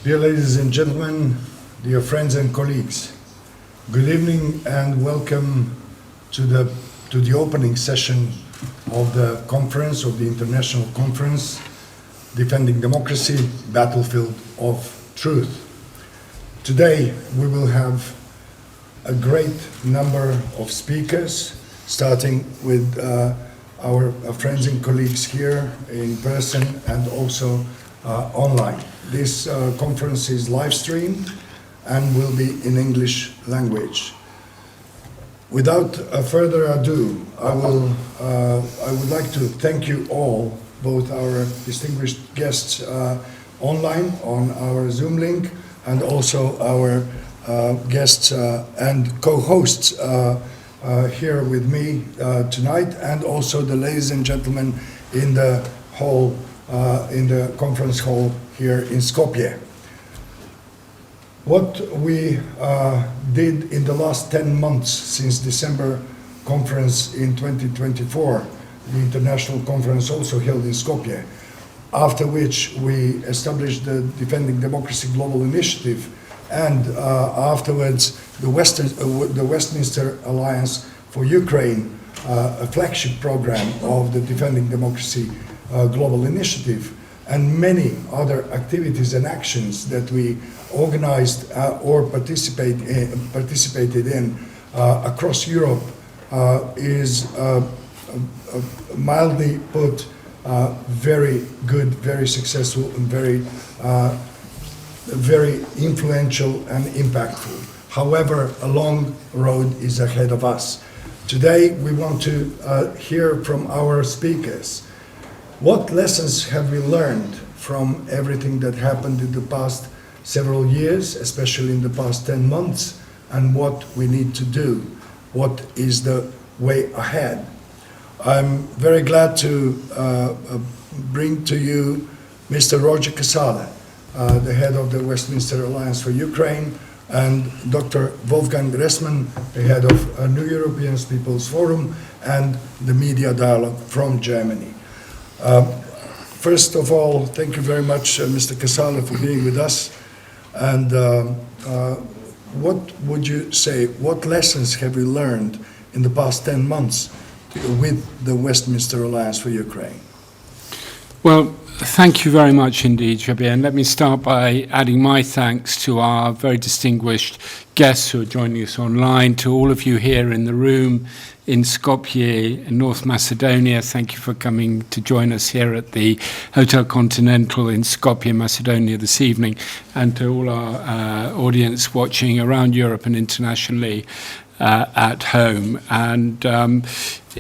Dear ladies and gentlemen, dear friends and colleagues, good evening and welcome to the opening session of the conference, of the international conference, Defending Democracy, Battlefield of Truth. Today we will have a great number of speakers, starting with our friends and colleagues here in person and also online. This conference is live streamed and will be in English language. Without further ado, I would like to thank you all, both our distinguished guests online on our Zoom link and also our guests and co-hosts here with me tonight, and also the ladies and gentlemen in the hall, in the conference hall here in Skopje. What we did in the last 10 months since December conference in 2024, the international conference also held in Skopje, after which we established the Defending Democracy Global Initiative, and afterwards the Westminster Alliance for Ukraine, a flagship program of the Defending Democracy Global Initiative, and many other activities and actions that we organized or participated in across Europe is mildly put very good, very successful, and very influential and impactful. However, a long road is ahead of us. Today we want to hear from our speakers. What lessons have we learned from everything that happened in the past several years, especially in the past 10 months, and what we need to do? What is the way ahead? I'm very glad to bring to you Mr. Roger Casale, the head of the Westminster Alliance for Ukraine, and Dr. Wolfgang Gressmann, the head of New European People's Forum and the Media Dialogue from Germany. First of all, thank you very much, Mr. Casale, for being with us. And what would you say, what lessons have we learned in the past 10 months with the Westminster Alliance for Ukraine? Well, thank you very much indeed, Javier. And let me start by adding my thanks to our very distinguished guests who are joining us online, to all of you here in the room in Skopje, in North Macedonia. Thank you for coming to join us here at the Hotel Continental in Skopje, Macedonia this evening, and to all our audience watching around Europe and internationally at home. And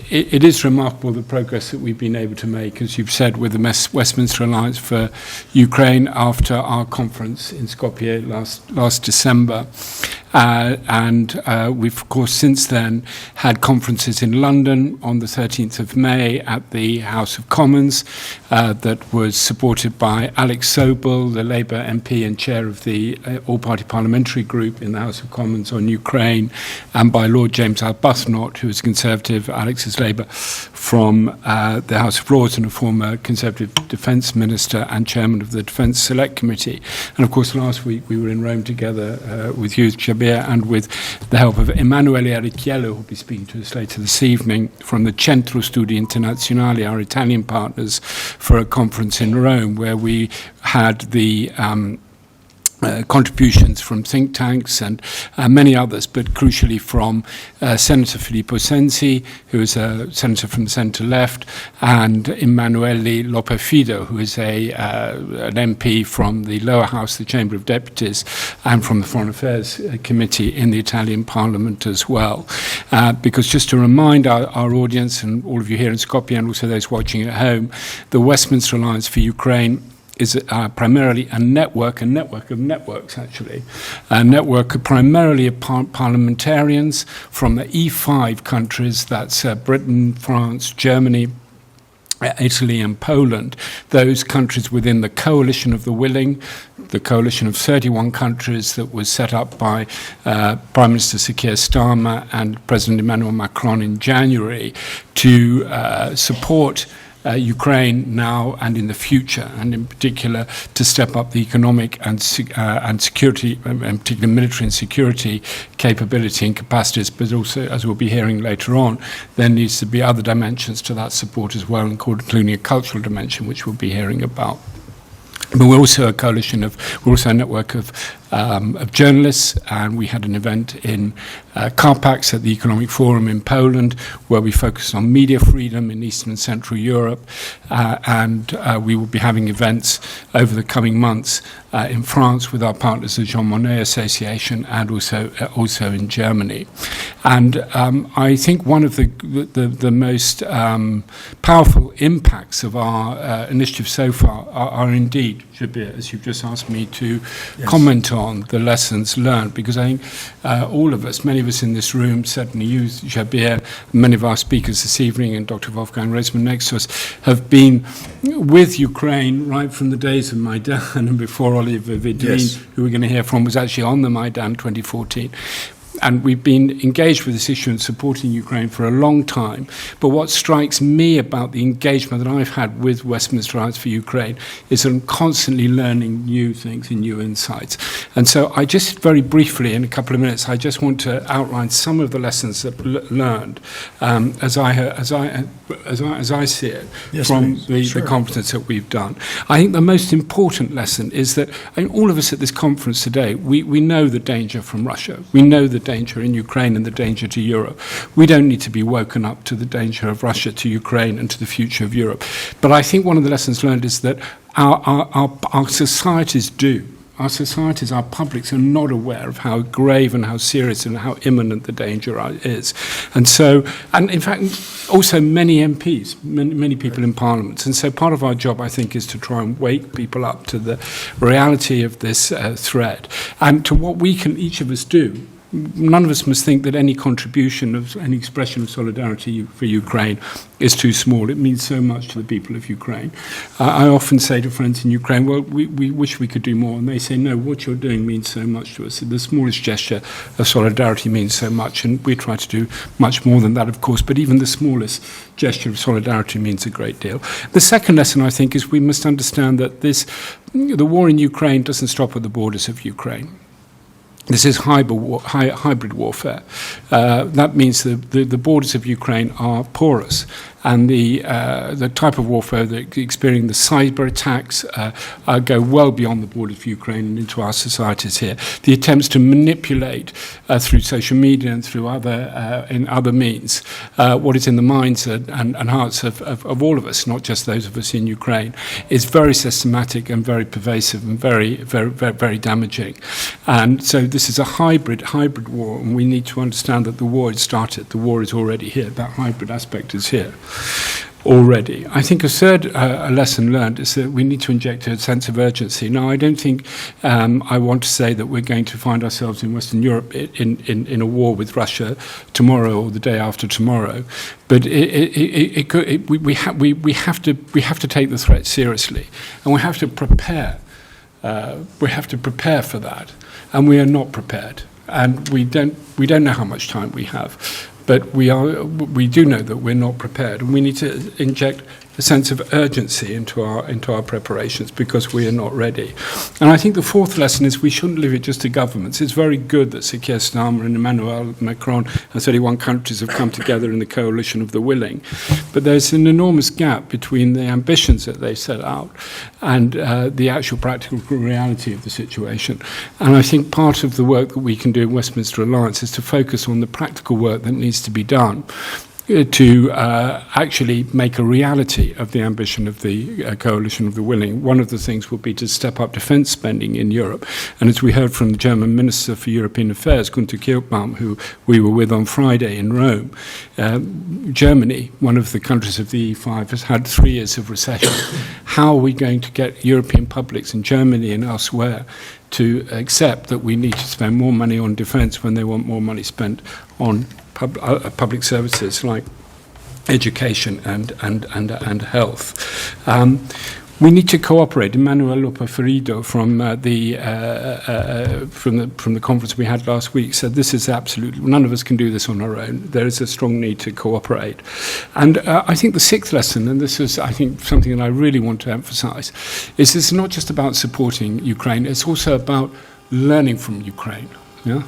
it is remarkable the progress that we've been able to make, as you've said, with the Westminster Alliance for Ukraine after our conference in Skopje last December. And we've, of course, since then had conferences in London on the 13th of May at the House of Commons that was supported by Alex Sobel, the Labour MP and chair of the all-party parliamentary group in the House of Commons on Ukraine, and by Lord James Arbuthnot, who is a Conservative, Alex is Labour, from the House of Lords and a former Conservative Defence Minister and Chairman of the Defence Select Committee. And of course, last week we were in Rome together with you, Javier, and with the help of Emanuele Arricchiello, who will be speaking to us later this evening, from the Centro Studi Internazionali, our Italian partners, for a conference in Rome, where we had the contributions from think tanks and many others, but crucially from Senator Filippo Sensi, who is a senator from the centre-left, and Emanuele Lopefido, who is an MP from the lower house, the Chamber of Deputies, and from the Foreign Affairs Committee in the Italian Parliament as well. Because just to remind our audience and all of you here in Skopje and also those watching at home, the Westminster Alliance for Ukraine is primarily a network of networks, actually. A network primarily of parliamentarians from the E5 countries, that's Britain, France, Germany, Italy and Poland, those countries within the coalition of the willing, the coalition of 31 countries that was set up by Prime Minister Sir Keir Starmer and President Emmanuel Macron in January to support Ukraine now and in the future, and in particular to step up the economic and security, in particular military and security capability and capacities, but also, as we'll be hearing later on, there needs to be other dimensions to that support as well, including a cultural dimension, which we'll be hearing about. But we're also a network of journalists, and we had an event in Karpax at the Economic Forum in Poland, where we focused on media freedom in Eastern and Central Europe, and we will be having events over the coming months in France with our partners, the Jean Monnet Association, and also in Germany. And I think one of the most powerful impacts of our initiative so far are indeed, Jabir, as you've just asked me to comment on the lessons learned, because I think all of us, many of us in this room, certainly you, Jabir, many of our speakers this evening, and Dr. Wolfgang Reisman next to us, have been with Ukraine right from the days of Maidan, and before Oliver Vidlin, who we're going to hear from, was actually on the Maidan 2014. And we've been engaged with this issue and supporting Ukraine for a long time. But what strikes me about the engagement that I've had with Westminster Alliance for Ukraine is that I'm constantly learning new things and new insights. And so I just very briefly, in a couple of minutes, I just want to outline some of the lessons that learned as I see it from the conference that we've done. I think the most important lesson is that all of us at this conference today, we know the danger from Russia. We know the danger in Ukraine and the danger to Europe. We don't need to be woken up to the danger of Russia to Ukraine and to the future of Europe. But I think one of the lessons learned is that our societies do. Our societies, our publics are not aware of how grave and how serious and how imminent the danger is. And so, and in fact, also many MPs, many people in parliaments. And so part of our job, I think, is to try and wake people up to the reality of this threat and to what we can, each of us, do. None of us must think that any contribution of any expression of solidarity for Ukraine is too small. It means so much to the people of Ukraine. I often say to friends in Ukraine, well, we wish we could do more. And they say, no, what you're doing means so much to us. The smallest gesture of solidarity means so much. And we try to do much more than that, of course. But even the smallest gesture of solidarity means a great deal. The second lesson, I think, is we must understand that the war in Ukraine doesn't stop at the borders of Ukraine. This is hybrid warfare. That means the borders of Ukraine are porous, and the type of warfare that experiencing the cyber attacks go well beyond the borders of Ukraine and into our societies here. The attempts to manipulate through social media and through other means what is in the minds and hearts of all of us, not just those of us in Ukraine, is very systematic and very pervasive and very damaging. And so this is a hybrid war, and we need to understand that the war has started. The war is already here. That hybrid aspect is here already. I think a third lesson learned is that we need to inject a sense of urgency. Now, I don't think I want to say that we're going to find ourselves in Western Europe in a war with Russia tomorrow or the day after tomorrow, but we have to take the threat seriously, and we have to prepare. We have to prepare for that, and we are not prepared, and we don't know how much time we have. But we do know that we're not prepared, and we need to inject a sense of urgency into our preparations because we are not ready. And I think the fourth lesson is we shouldn't leave it just to governments. It's very good that Sir Keir Starmer and Emmanuel Macron and 31 countries have come together in the coalition of the willing. But there's an enormous gap between the ambitions that they set out and the actual practical reality of the situation. And I think part of the work that we can do in Westminster Alliance is to focus on the practical work that needs to be done to actually make a reality of the ambition of the coalition of the willing. One of the things will be to step up defence spending in Europe. And as we heard from the German Minister for European Affairs, Günther Kirchbaum, who we were with on Friday in Rome, Germany, one of the countries of the E5, has had 3 years of recession. How are we going to get European publics in Germany and elsewhere to accept that we need to spend more money on defence when they want more money spent on public services like education and health? We need to cooperate. Emmanuel Lopez-Ferrido from the conference we had last week said this is absolutely, none of us can do this on our own. There is a strong need to cooperate. And I think the sixth lesson, and this is, I think, something that I really want to emphasize, is it's not just about supporting Ukraine, it's also about learning from Ukraine. Yeah?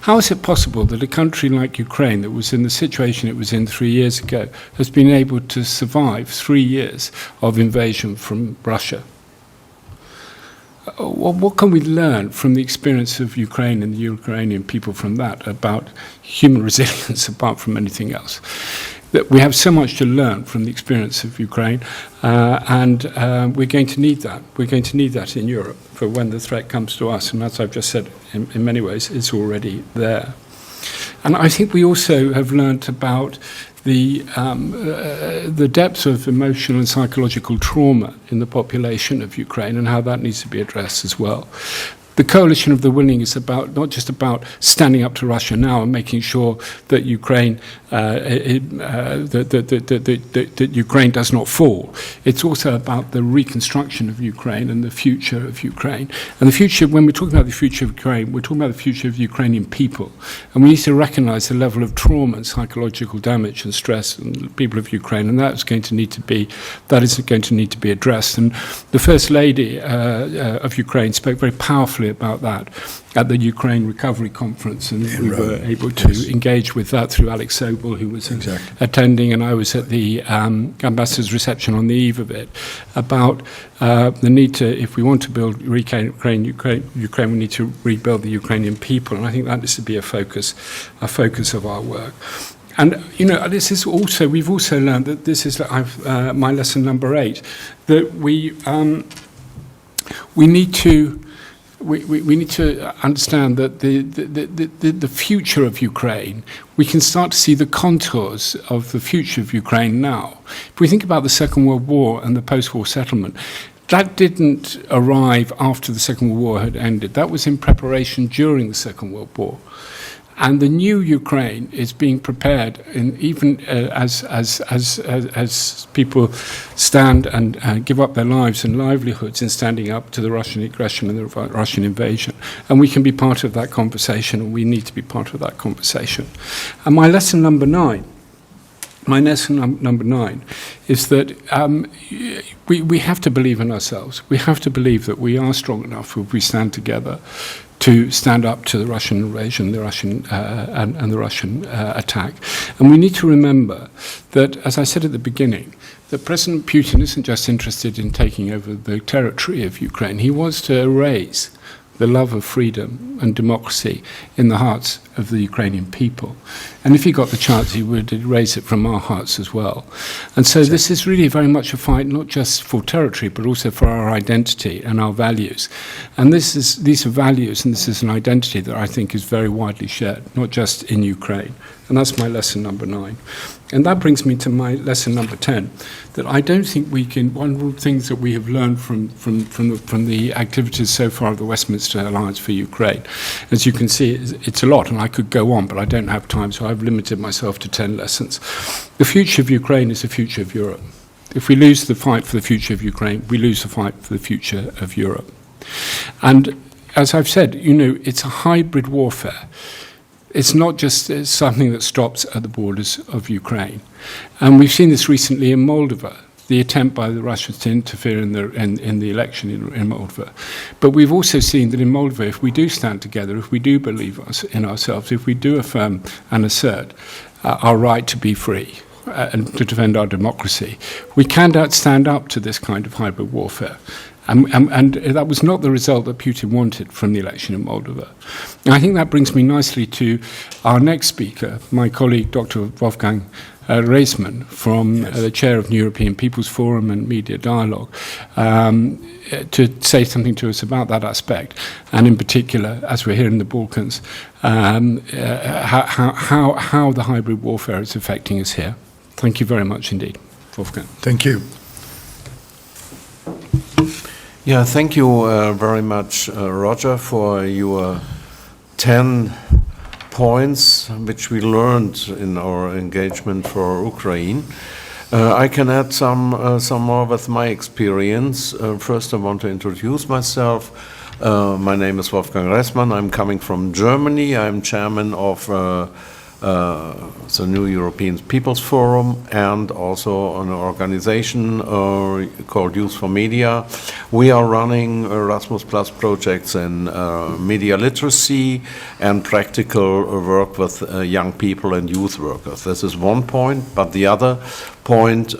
How is it possible that a country like Ukraine, that was in the situation it was in 3 years ago, has been able to survive 3 years of invasion from Russia? What can we learn from the experience of Ukraine and the Ukrainian people from that about human resilience, apart from anything else? That we have so much to learn from the experience of Ukraine, and we're going to need that. We're going to need that in Europe for when the threat comes to us. And as I've just said, in many ways, it's already there. And I think we also have learnt about the depths of emotional and psychological trauma in the population of Ukraine and how that needs to be addressed as well. The coalition of the willing is about not just about standing up to Russia now and making sure that Ukraine that Ukraine does not fall. It's also about the reconstruction of Ukraine and the future of Ukraine. And the future, when we're talking about the future of Ukraine, we're talking about the future of the Ukrainian people. And we need to recognize the level of trauma and psychological damage and stress in the people of Ukraine, and that is going to need to be addressed. And the First Lady of Ukraine spoke very powerfully about that at the Ukraine Recovery Conference, and we were able to engage with that through Alex Sobel, who was attending, and I was at the ambassador's reception on the eve of it, about the need to, if we want to build Ukraine, we need to rebuild the Ukrainian people, and I think that needs to be a focus of our work. And, you know, this is also, we've also learned that this is my lesson number 8, that we need to understand that the future of Ukraine, we can start to see the contours of the future of Ukraine now. If we think about the Second World War and the post-war settlement, that didn't arrive after the Second World War had ended. That was in preparation during the Second World War. And the new Ukraine is being prepared, even as people stand and give up their lives and livelihoods in standing up to the Russian aggression and the Russian invasion. And we can be part of that conversation, and we need to be part of that conversation. And my lesson number 9 is that we have to believe in ourselves. We have to believe that we are strong enough if we stand together to stand up to the Russian invasion, the Russian attack. And we need to remember that, as I said at the beginning, that President Putin isn't just interested in taking over the territory of Ukraine. He wants to erase the love of freedom and democracy in the hearts of the Ukrainian people. And if he got the chance, he would erase it from our hearts as well. And so this is really very much a fight, not just for territory, but also for our identity and our values. And these are values, and this is an identity that I think is very widely shared, not just in Ukraine. And that's my lesson number 9. And that brings me to my lesson number 10, that I don't think we can, one of the things that we have learned from the activities so far of the Westminster Alliance for Ukraine, as you can see, it's a lot, and I could go on, but I don't have time, so I've limited myself to 10 lessons. The future of Ukraine is the future of Europe. If we lose the fight for the future of Ukraine, we lose the fight for the future of Europe. And as I've said, you know, it's a hybrid warfare. It's not just something that stops at the borders of Ukraine. And we've seen this recently in Moldova, the attempt by the Russians to interfere in the election in Moldova. But we've also seen that in Moldova, if we do stand together, if we do believe in ourselves, if we do affirm and assert our right to be free and to defend our democracy, we can stand up to this kind of hybrid warfare. And that was not the result that Putin wanted from the election in Moldova. And I think that brings me nicely to our next speaker, my colleague, Dr. Wolfgang Reisman, from the chair of the European People's Forum and Media Dialogue, to say something to us about that aspect, and in particular, as we're here in the Balkans, how the hybrid warfare is affecting us here. Thank you very much indeed, Wolfgang. Thank you. Yeah, thank you very much, Roger, for your 10 points which we learned in our engagement for Ukraine. I can add some more with my experience. First, I want to introduce myself. My name is Wolfgang Ressmann. I'm coming from Germany. I'm chairman of the New European People's Forum and also an organization called Youth for Media. We are running Erasmus Plus projects in media literacy and practical work with young people and youth workers. This is one point, but the other point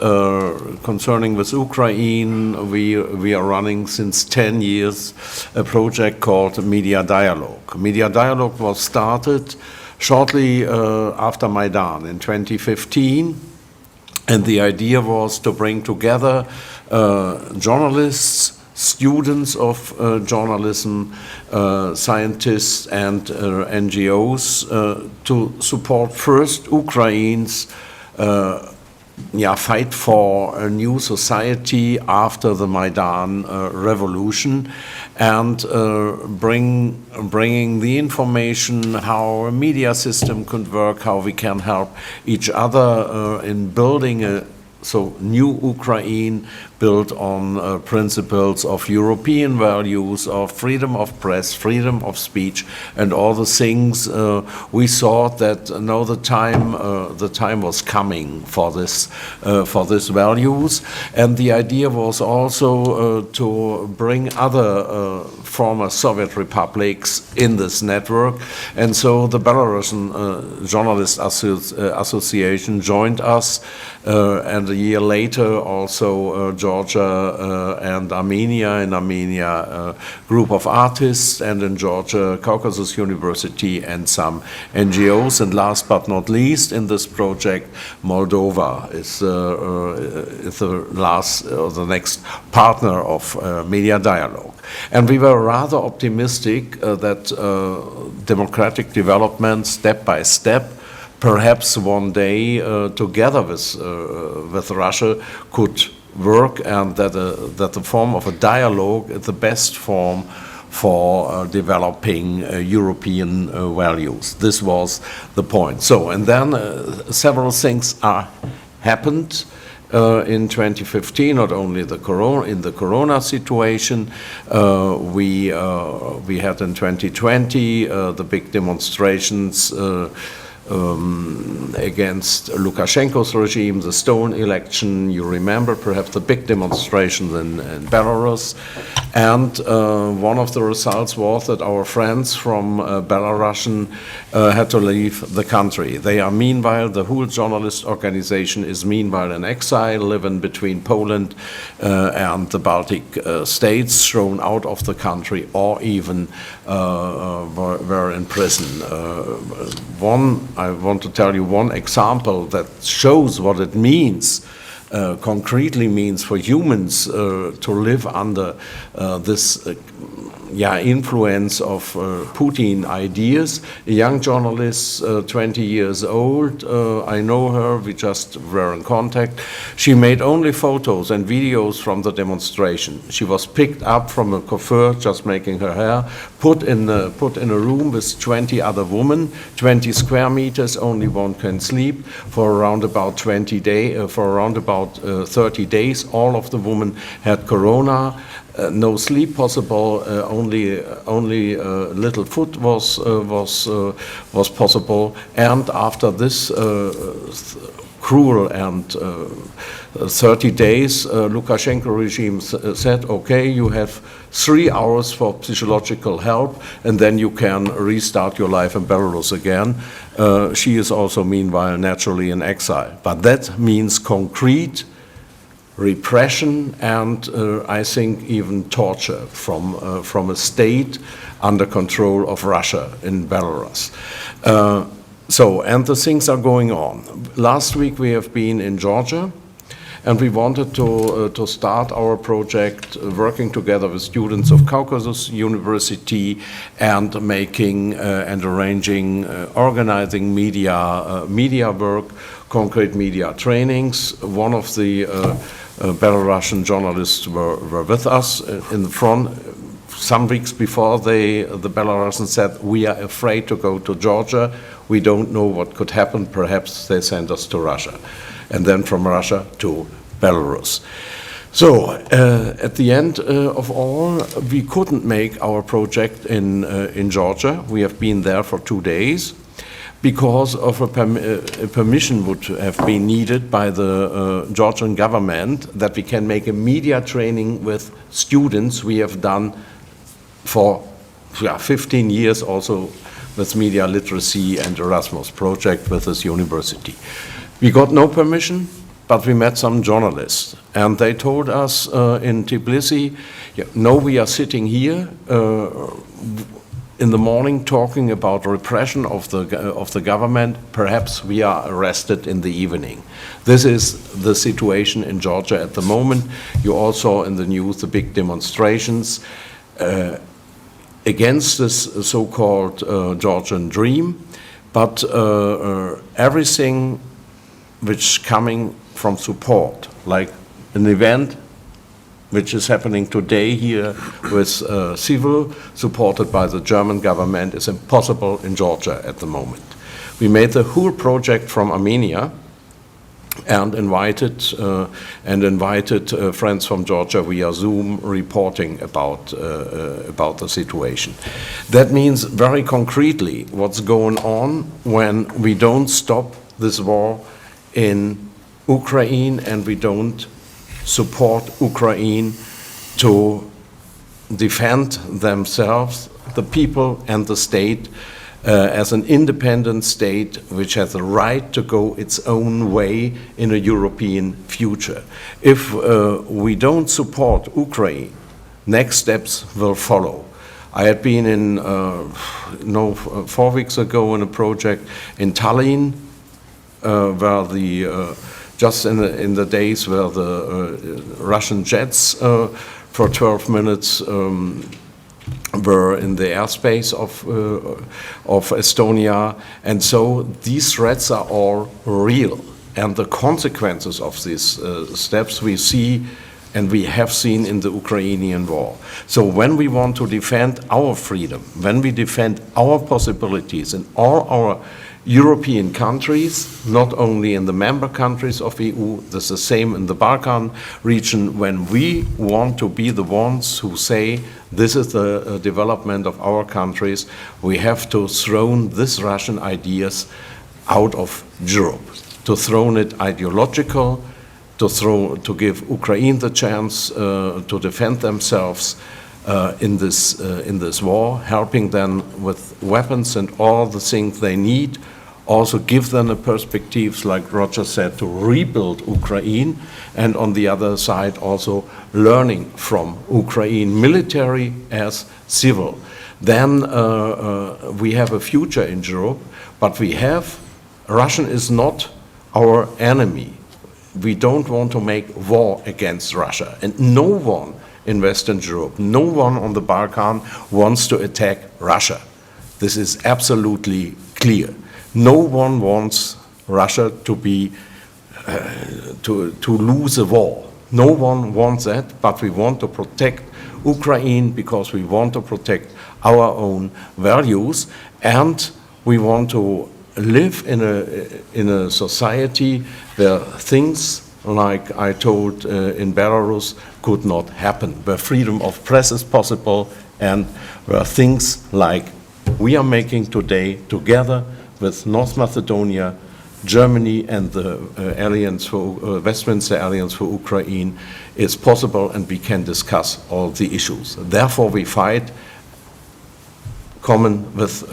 concerning with Ukraine, we are running since 10 years a project called Media Dialogue. Media Dialogue was started shortly after Maidan in 2015, and the idea was to bring together journalists, students of journalism, scientists and NGOs to support first Ukraine's fight for a new society after the Maidan revolution, and bringing the information how a media system could work, how we can help each other in building a new Ukraine built on principles of European values, of freedom of press, freedom of speech, and all the things. We thought that now the time was coming for this values, and the idea was also to bring other former Soviet republics in this network, and so the Belarusian Journalists Association joined us, and a year later also Georgia and Armenia. In Armenia, a group of artists, and in Georgia, Caucasus University and some NGOs. And last but not least, in this project, Moldova is the next partner of Media Dialogue. And we were rather optimistic that democratic development, step by step, perhaps one day, together with Russia, could work, and that the form of a dialogue is the best form for developing European values. This was the point. So, and then several things happened in 2015. Not only in the Corona situation, we had in 2020 the big demonstrations against Lukashenko's regime, the stolen election. You remember perhaps the big demonstrations in Belarus. And one of the results was that our friends from Belarusian had to leave the country. They are meanwhile, the whole journalist organization is meanwhile in exile, living between Poland and the Baltic states, thrown out of the country, or even were in prison. I want to tell you one example that shows what it means, concretely means for humans to live under this influence of Putin ideas. A young journalist, 20 years old, I know her, we just were in contact. She made only photos and videos from the demonstration. She was picked up from a coiffeur, just making her hair, put in a room with 20 other women, 20 square meters, only one can sleep, for around about 30 days. All of the women had corona. No sleep possible. Only little food was possible. And after this cruel and 30 days, Lukashenko regime said, "Okay, you have 3 hours for psychological help, and then you can restart your life in Belarus again." She is also meanwhile naturally in exile, but that means concrete repression and I think even torture from a state under control of Russia in Belarus. And the things are going on. Last week we have been in Georgia, and we wanted to start our project working together with students of Caucasus University and making and arranging, organizing media work, concrete media trainings. One of the Belarusian journalists were with us in the front. Some weeks before, the Belarusians said, "We are afraid to go to Georgia. We don't know what could happen. Perhaps they send us to Russia." and then from Russia to Belarus. So, at the end of all, we couldn't make our project in Georgia. We have been there for 2 days because of a permission would have been needed by the Georgian government that we can make a media training with students. We have done for 15 years also with media literacy and Erasmus project with this university. We got no permission, but we met some journalists, and they told us in Tbilisi, no, we are sitting here in the morning talking about repression of the government, perhaps we are arrested in the evening. This is the situation in Georgia at the moment. You all saw in the news the big demonstrations against this so-called Georgian dream, but everything which coming from support, like an event which is happening today here with civil, supported by the German government, is impossible in Georgia at the moment. We made the whole project from Armenia and invited friends from Georgia via Zoom reporting about the situation. That means very concretely what's going on when we don't stop this war in Ukraine and we don't support Ukraine to defend themselves, the people and the state, as an independent state which has the right to go its own way in a European future. If we don't support Ukraine, next steps will follow. I had been in 4 weeks ago in a project in Tallinn, where the just in the days where the Russian jets for 12 minutes were in the airspace of Estonia, and so these threats are all real, and the consequences of these steps we see and we have seen in the Ukrainian war. So when we want to defend our freedom, when we defend our possibilities in all our European countries, not only in the member countries of EU, this is the same in the Balkan region, when we want to be the ones who say this is the development of our countries, we have to throw these Russian ideas out of Europe, to throw it ideological, to give Ukraine the chance to defend themselves in this war, helping them with weapons and all the things they need, also give them a perspective, like Roger said, to rebuild Ukraine, and on the other side also learning from Ukraine, military as civil. Then we have a future in Europe, but Russian is not our enemy. We don't want to make war against Russia, and no one in Western Europe, no one on the Balkan wants to attack Russia. This is absolutely clear. No one wants Russia to be to lose a war. No one wants that, but we want to protect Ukraine because we want to protect our own values, and we want to live in a society where things like I told in Belarus could not happen, where freedom of press is possible, and where things like we are making today together with North Macedonia, Germany, and the Westminster Alliance for Ukraine is possible, and we can discuss all the issues. Therefore, we fight common with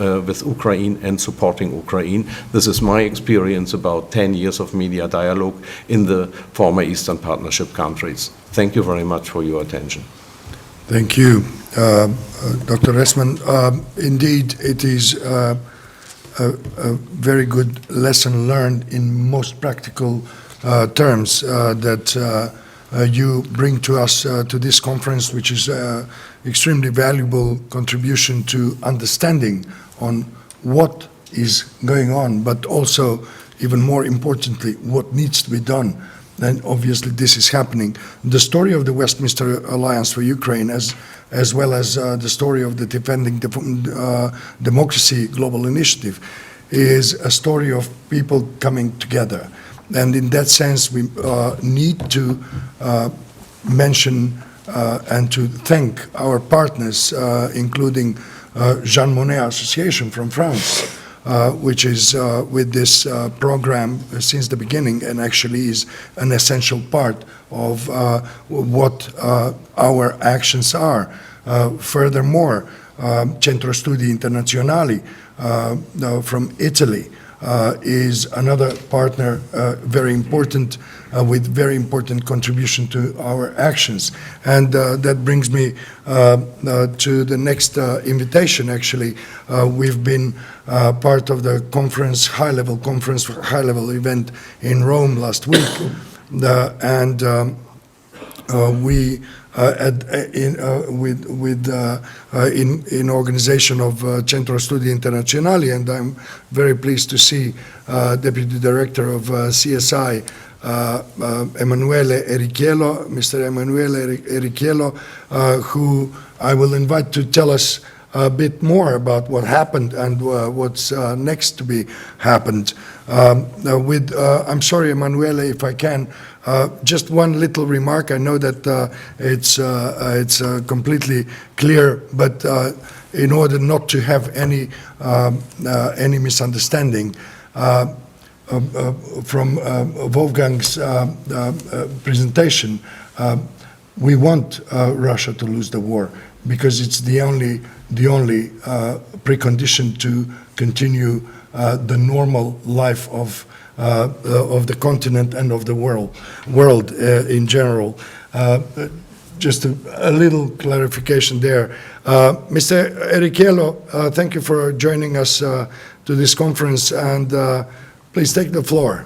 Ukraine and supporting Ukraine. This is my experience about 10 years of media dialogue in the former Eastern Partnership countries. Thank you very much for your attention. Thank you, Dr. Ressman. Indeed, it is a very good lesson learned in most practical terms that you bring to us to this conference, which is extremely valuable contribution to understanding on what is going on, but also, even more importantly, what needs to be done. And obviously this is happening. The story of the Westminster Alliance for Ukraine, as well as the story of the Defending Democracy Global Initiative, is a story of people coming together. And in that sense, we need to mention and to thank our partners, including Jean Monnet Association from France, which is with this program since the beginning and actually is an essential part of what our actions are. Furthermore, Centro Studi Internazionali from Italy is another partner very important with very important contribution to our actions. And that brings me to the next invitation. Actually, we've been part of the conference, high-level event in Rome last week. We in organization of Centro Studi Internazionali, and I'm very pleased to see Deputy Director of CSI, Mr. Emanuele Erichiello, who I will invite to tell us a bit more about what happened and what's next to be happened. I'm sorry, Emanuele, if I can, just one little remark. I know that it's completely clear, but in order not to have any misunderstanding, from Wolfgang's presentation, we want Russia to lose the war because it's the only precondition to continue the normal life of the continent and of the world in general. Just a little clarification there. Mr. Erichiello, thank you for joining us to this conference, and please take the floor.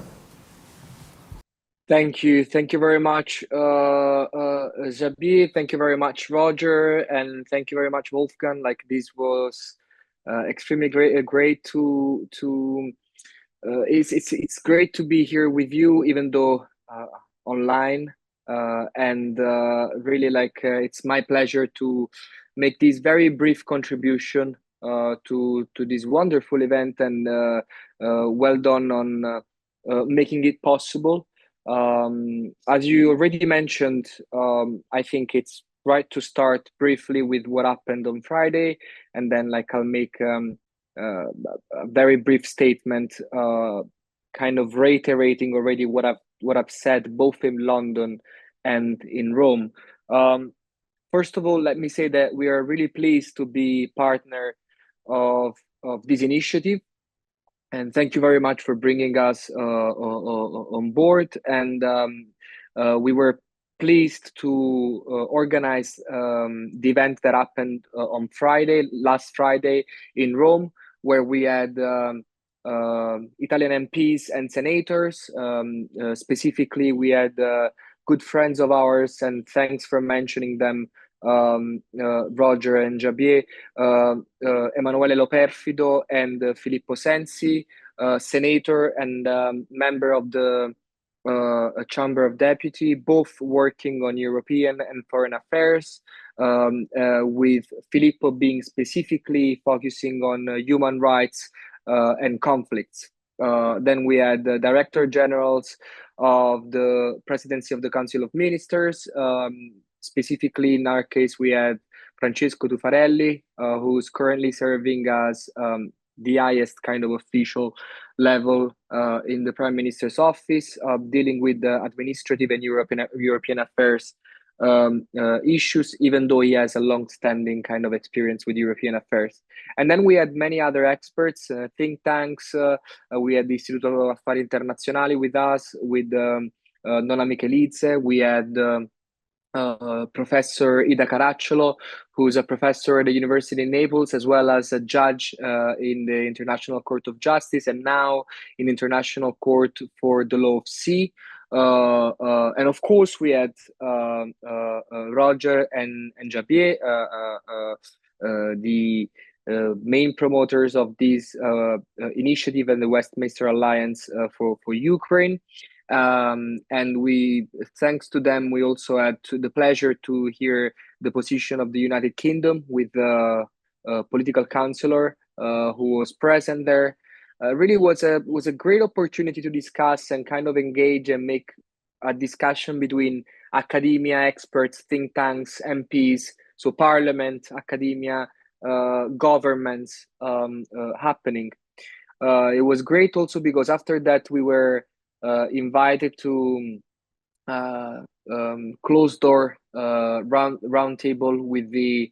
Thank you very much, Xabi. Thank you very much, Roger, and thank you very much, Wolfgang. Like, this was extremely great to it's great to be here with you, even though online, and really, like, it's my pleasure to make this very brief contribution to this wonderful event, and well done on making it possible. As you already mentioned, I think it's right to start briefly with what happened on Friday, and then, like, I'll make a very brief statement, kind of reiterating already what I've said both in London and in Rome. First of all, let me say that we are really pleased to be partner of this initiative. And thank you very much for bringing us on board. And we were pleased to organize the event that happened on last Friday in Rome, where we had Italian MPs and senators. Specifically, we had good friends of ours, and thanks for mentioning them, Roger and Javier, Emanuele Loperfido and Filippo Sensi, senator and member of the Chamber of Deputies, both working on European and foreign affairs, with Filippo being specifically focusing on human rights and conflicts. Then we had the Director Generals of the Presidency of the Council of Ministers. Specifically, in our case, we had Francesco Tuffarelli, who's currently serving as the highest kind of official level in the Prime Minister's office, dealing with the administrative and European affairs issues, even though he has a long-standing kind of experience with European affairs. And then we had many other experts, think tanks. We had the Istituto Affari Internazionali with us, with Nona Michelidze. We had Professor Ida Caracciolo, who is a professor at the University in Naples, as well as a judge in the International Court of Justice, and now in International Court for the Law of Sea. And of course, we had Roger and Javier, the main promoters of this initiative and the Westminster Alliance for Ukraine. And we, thanks to them, we also had the pleasure to hear the position of the United Kingdom with the political counselor who was present there. really was a great opportunity to discuss and kind of engage and make a discussion between academia, experts, think tanks, MPs, so parliament, academia, governments happening. It was great also because after that we were invited to closed door round table with the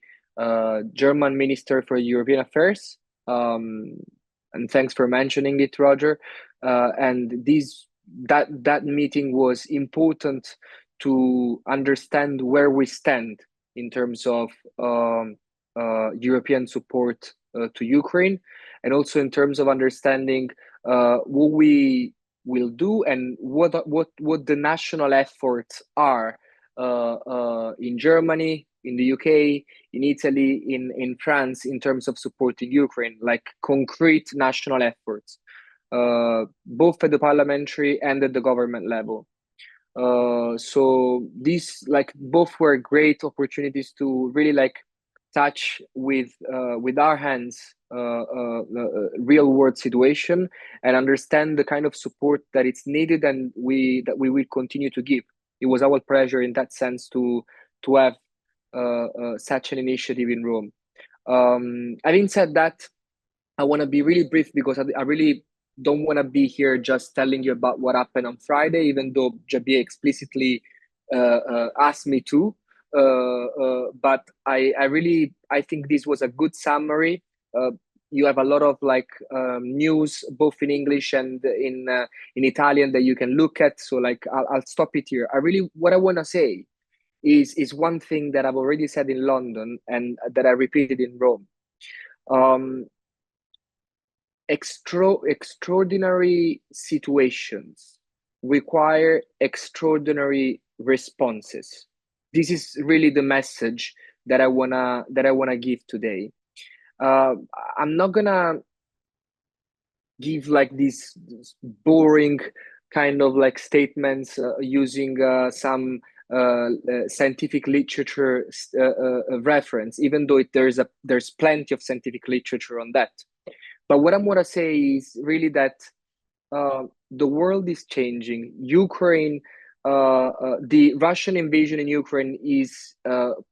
German Minister for European Affairs. And thanks for mentioning it, Roger. And that meeting was important to understand where we stand in terms of European support to Ukraine, and also in terms of understanding what we will do and what the national efforts are in Germany, in the UK, in Italy, in France, in terms of supporting Ukraine, like concrete national efforts, both at the parliamentary and at the government level. So these both were great opportunities to really touch with our hands real world situation and understand the kind of support that it's needed and we will continue to give. It was our pleasure in that sense to have such an initiative in Rome. Having said that, I want to be really brief because I really don't want to be here just telling you about what happened on Friday, even though Javier explicitly asked me to. But I think this was a good summary. You have a lot of news both in English and in Italian that you can look at. So I'll stop it here. What I want to say is one thing that I've already said in London and that I repeated in Rome. Extraordinary situations require extraordinary responses. This is really the message that I wanna give today. I'm not gonna give these boring kind of statements using some scientific literature reference, even though there's plenty of scientific literature on that. But what I'm gonna say is really that the world is changing. Ukraine, the Russian invasion in Ukraine is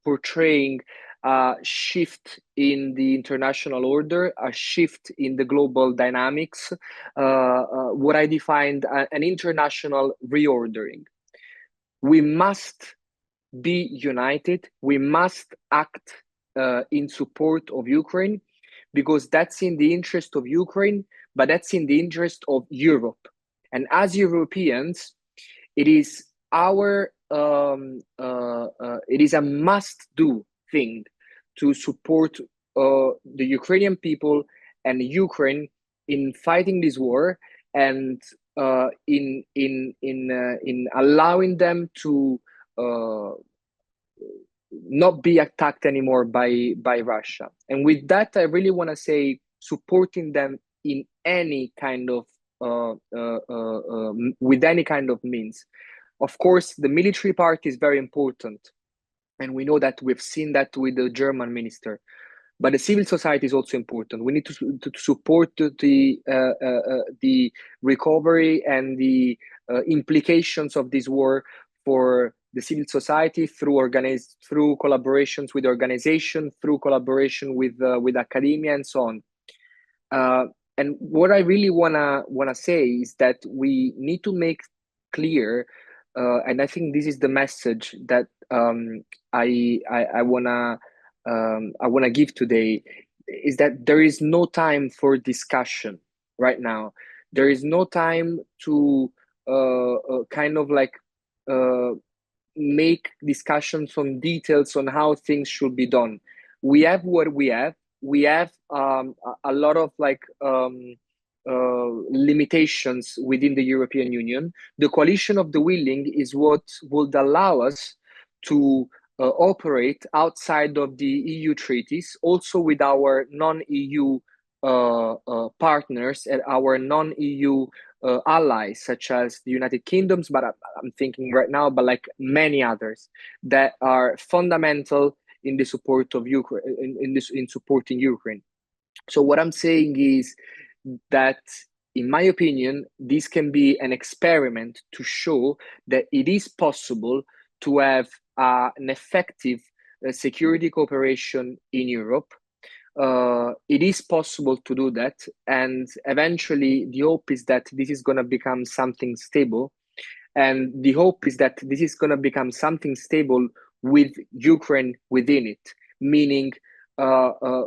portraying a shift in the international order, a shift in the global dynamics, what I defined an international reordering. We must be united. We must act in support of Ukraine, because that's in the interest of Ukraine, but that's in the interest of Europe. And as Europeans, it is it is a must-do thing to support the Ukrainian people and Ukraine in fighting this war and in allowing them to not be attacked anymore by Russia. And with that, I really want to say supporting them in any kind of with any kind of means. Of course, the military part is very important, and we know that we've seen that with the German minister. But the civil society is also important. We need to support the recovery and the implications of this war for the civil society through collaborations with organizations, through collaboration with academia, and so on. And what I really wanna say is that we need to make clear, and I think this is the message that I wanna give today, is that there is no time for discussion right now. There is no time to make discussions on details on how things should be done. We have what we have. We have a lot of limitations within the European Union. The coalition of the willing is what would allow us to operate outside of the EU treaties, also with our non-EU partners and our non-EU allies, such as the United Kingdoms, but I'm thinking right now, but many others that are fundamental in the support of Ukraine, in supporting Ukraine. So what I'm saying is that, in my opinion, this can be an experiment to show that it is possible to have an effective security cooperation in Europe. It is possible to do that, and eventually the hope is that this is going to become something stable, and the hope is that this is going to become something stable with Ukraine within it, meaning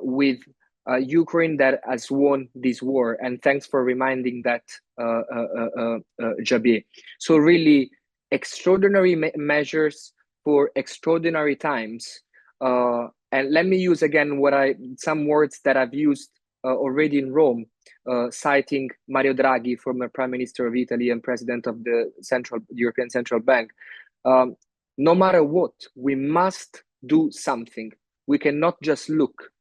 with Ukraine that has won this war. And thanks for reminding that, Javier. So really, extraordinary measures for extraordinary times. And let me use again some words that I've used already in Rome, citing Mario Draghi, former Prime Minister of Italy and President of the European Central Bank. No matter what, we must do something. We cannot just look.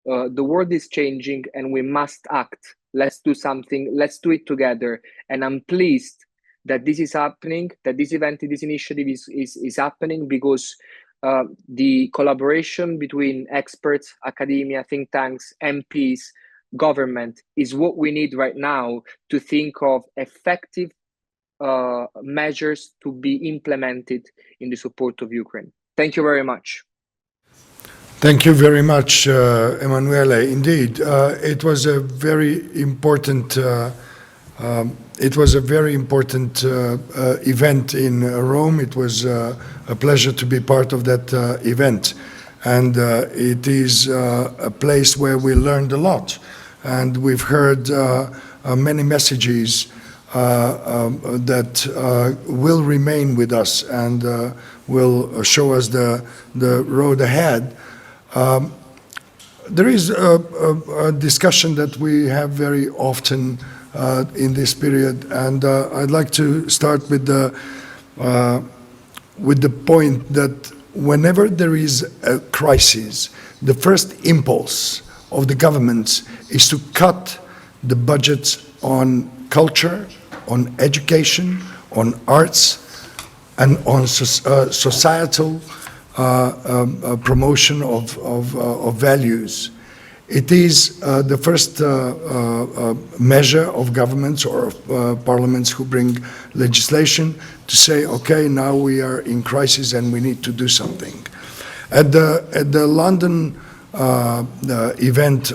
The world is changing and we must act. Let's do something. Let's do it together. And I'm pleased that this is happening, that this event, this initiative is happening, because the collaboration between experts, academia, think tanks, MPs, government is what we need right now to think of effective measures to be implemented in the support of Ukraine. Thank you very much. Thank you very much, Emanuele. Indeed, it was a very important event in Rome. It was a pleasure to be part of that event, and it is a place where we learned a lot, and we've heard many messages that will remain with us and will show us the road ahead. There is a discussion that we have very often in this period, and I'd like to start with the point that whenever there is a crisis, the first impulse of the governments is to cut the budgets on culture, on education, on arts, and on societal promotion of values. It is the first measure of governments or parliaments who bring legislation to say, okay, now we are in crisis and we need to do something. At the London event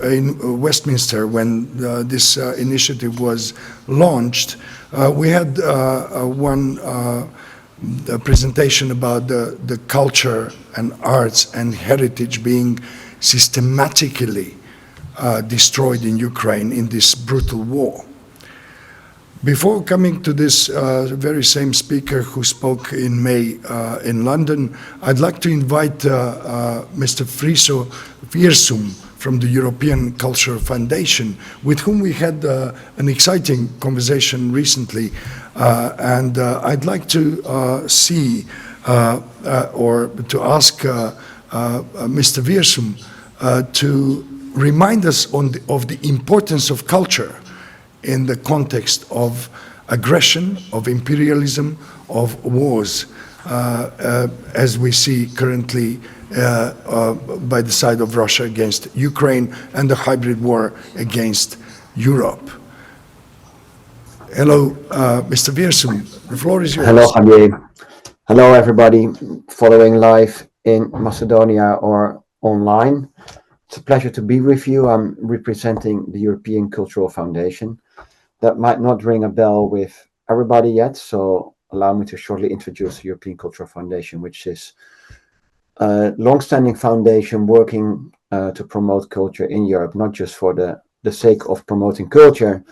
in Westminster, when this initiative was launched, we had one presentation about the culture and arts and heritage being systematically destroyed in Ukraine in this brutal war. Before coming to this very same speaker who spoke in May in London, I'd like to invite Mr. Friso Viersum from the European Cultural Foundation, with whom we had an exciting conversation recently. And I'd like to see or to ask Mr. Viersum to remind us of the importance of culture in the context of aggression, of imperialism, of wars, as we see currently by the side of Russia against Ukraine and the hybrid war against Europe. Hello, Mr. Viersum, the floor is yours. Hello, Javier. Hello, everybody following live in Macedonia or online. It's a pleasure to be with you. I'm representing the European Cultural Foundation. That might not ring a bell with everybody yet, so allow me to shortly introduce the European Cultural Foundation, which is a long-standing foundation working to promote culture in Europe, not just for the sake of promoting culture,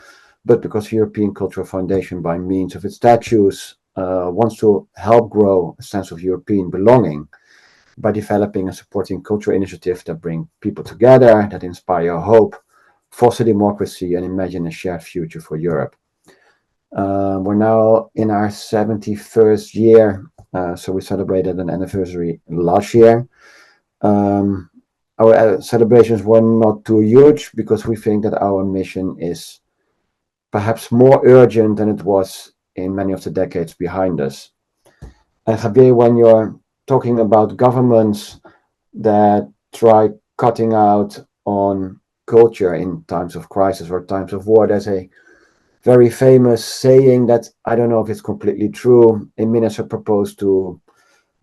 but because the European Cultural Foundation, by means of its statutes, wants to help grow a sense of European belonging by developing and supporting cultural initiatives that bring people together, that inspire hope, foster democracy, and imagine a shared future for Europe. We're now in our 71st year, so we celebrated an anniversary last year. Our celebrations were not too huge because we think that our mission is perhaps more urgent than it was in many of the decades behind us. And Javier, when you're talking about governments that try cutting out on culture in times of crisis or times of war. There's a very famous saying that I don't know if it's completely true. A minister proposed to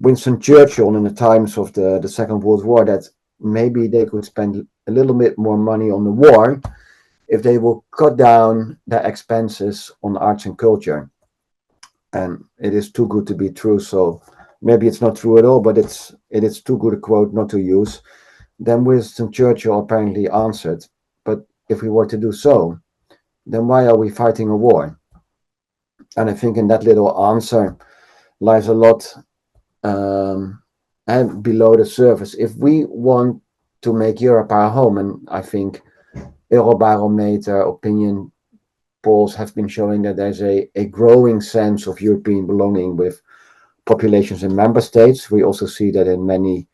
Winston Churchill in the times of the Second World War that maybe they could spend a little bit more money on the war if they will cut down their expenses on arts and culture. And it is too good to be true. So maybe it's not true at all, but it is too good a quote not to use. Then Winston Churchill apparently answered, but if we were to do so, then why are we fighting a war? And I think in that little answer lies a lot and below the surface. If we want to make Europe our home, and I think Eurobarometer opinion polls have been showing that there's a growing sense of European belonging with populations in member states. We also see that in many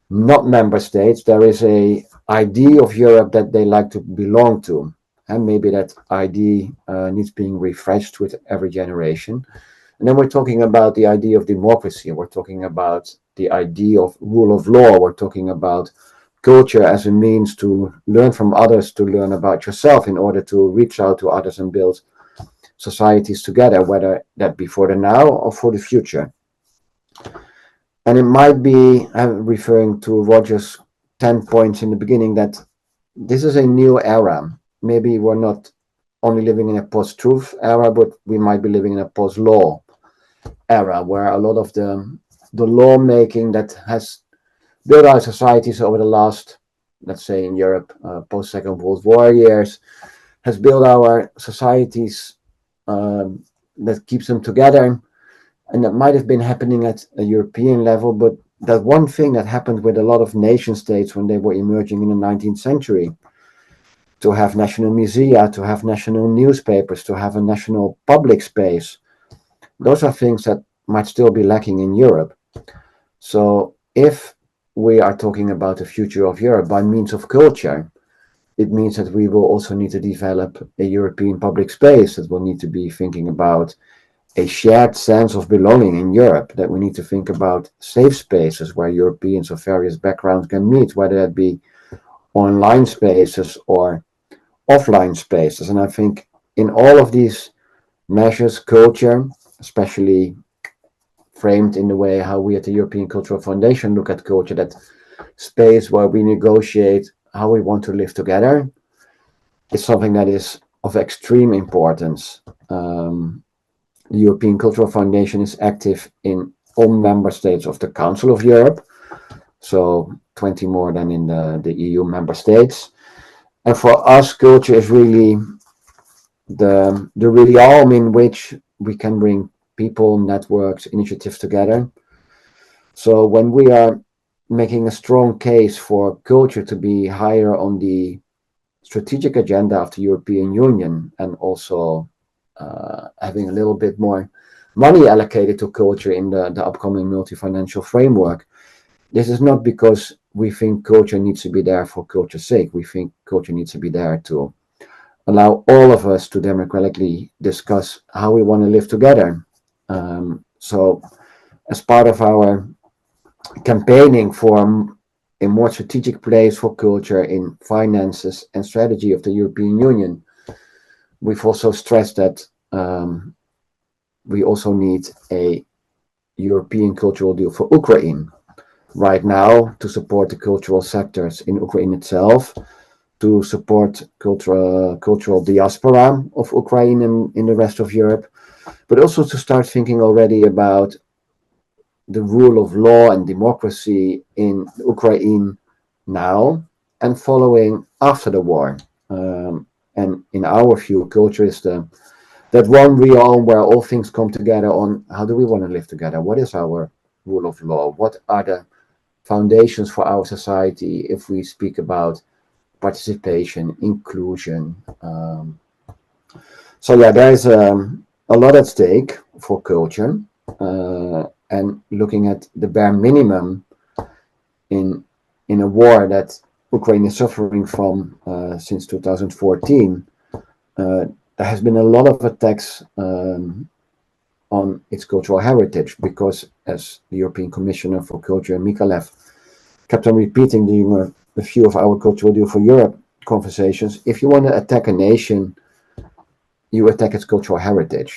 not member states, there is a idea of Europe that they like to belong to. And maybe that idea needs being refreshed with every generation. And then we're talking about the idea of democracy. We're talking about the idea of rule of law. We're talking about culture as a means to learn from others, to learn about yourself in order to reach out to others and build societies together, whether that be for the now or for the future. And it might be, referring to Roger's 10 points in the beginning, that this is a new era. Maybe we're not only living in a post-truth era, but we might be living in a post-law era, where a lot of the lawmaking that has built our societies over the last, let's say in Europe, post-Second World War years, has built our societies that keeps them together. And that might have been happening at a European level, but that one thing that happened with a lot of nation states when they were emerging in the 19th century, to have national musea, to have national newspapers, to have a national public space, those are things that might still be lacking in Europe. So if we are talking about the future of Europe by means of culture, it means that we will also need to develop a European public space, that will need to be thinking about a shared sense of belonging in Europe, that we need to think about safe spaces where Europeans of various backgrounds can meet, whether that be online spaces or offline spaces. And I think in all of these measures, culture, especially framed in the way how we at the European Cultural Foundation look at culture, that space where we negotiate how we want to live together, is something that is of extreme importance. The European Cultural Foundation is active in all member states of the Council of Europe, so 20 more than in the EU member states. And for us, culture is really the realm in which we can bring people, networks, initiatives together. So when we are making a strong case for culture to be higher on the strategic agenda of the European Union, and also having a little bit more money allocated to culture in the upcoming multi-financial framework, this is not because we think culture needs to be there for culture's sake. We think culture needs to be there to allow all of us to democratically discuss how we want to live together. So as part of our campaigning for a more strategic place for culture in finances and strategy of the European Union, we've also stressed that we also need a European cultural deal for Ukraine right now, to support the cultural sectors in Ukraine itself, to support cultural diaspora of Ukraine and in the rest of Europe, but also to start thinking already about the rule of law and democracy in Ukraine now and following after the war. And in our view, culture is that one realm where all things come together on how do we want to live together? What is our rule of law? What are the foundations for our society if we speak about participation, inclusion? So yeah, there's a lot at stake for culture, and looking at the bare minimum in a war that Ukraine is suffering from since 2014, there has been a lot of attacks on its cultural heritage, because as the European Commissioner for Culture, Mikalev, kept on repeating during a few of our cultural deal for Europe conversations. If you want to attack a nation, you attack its cultural heritage.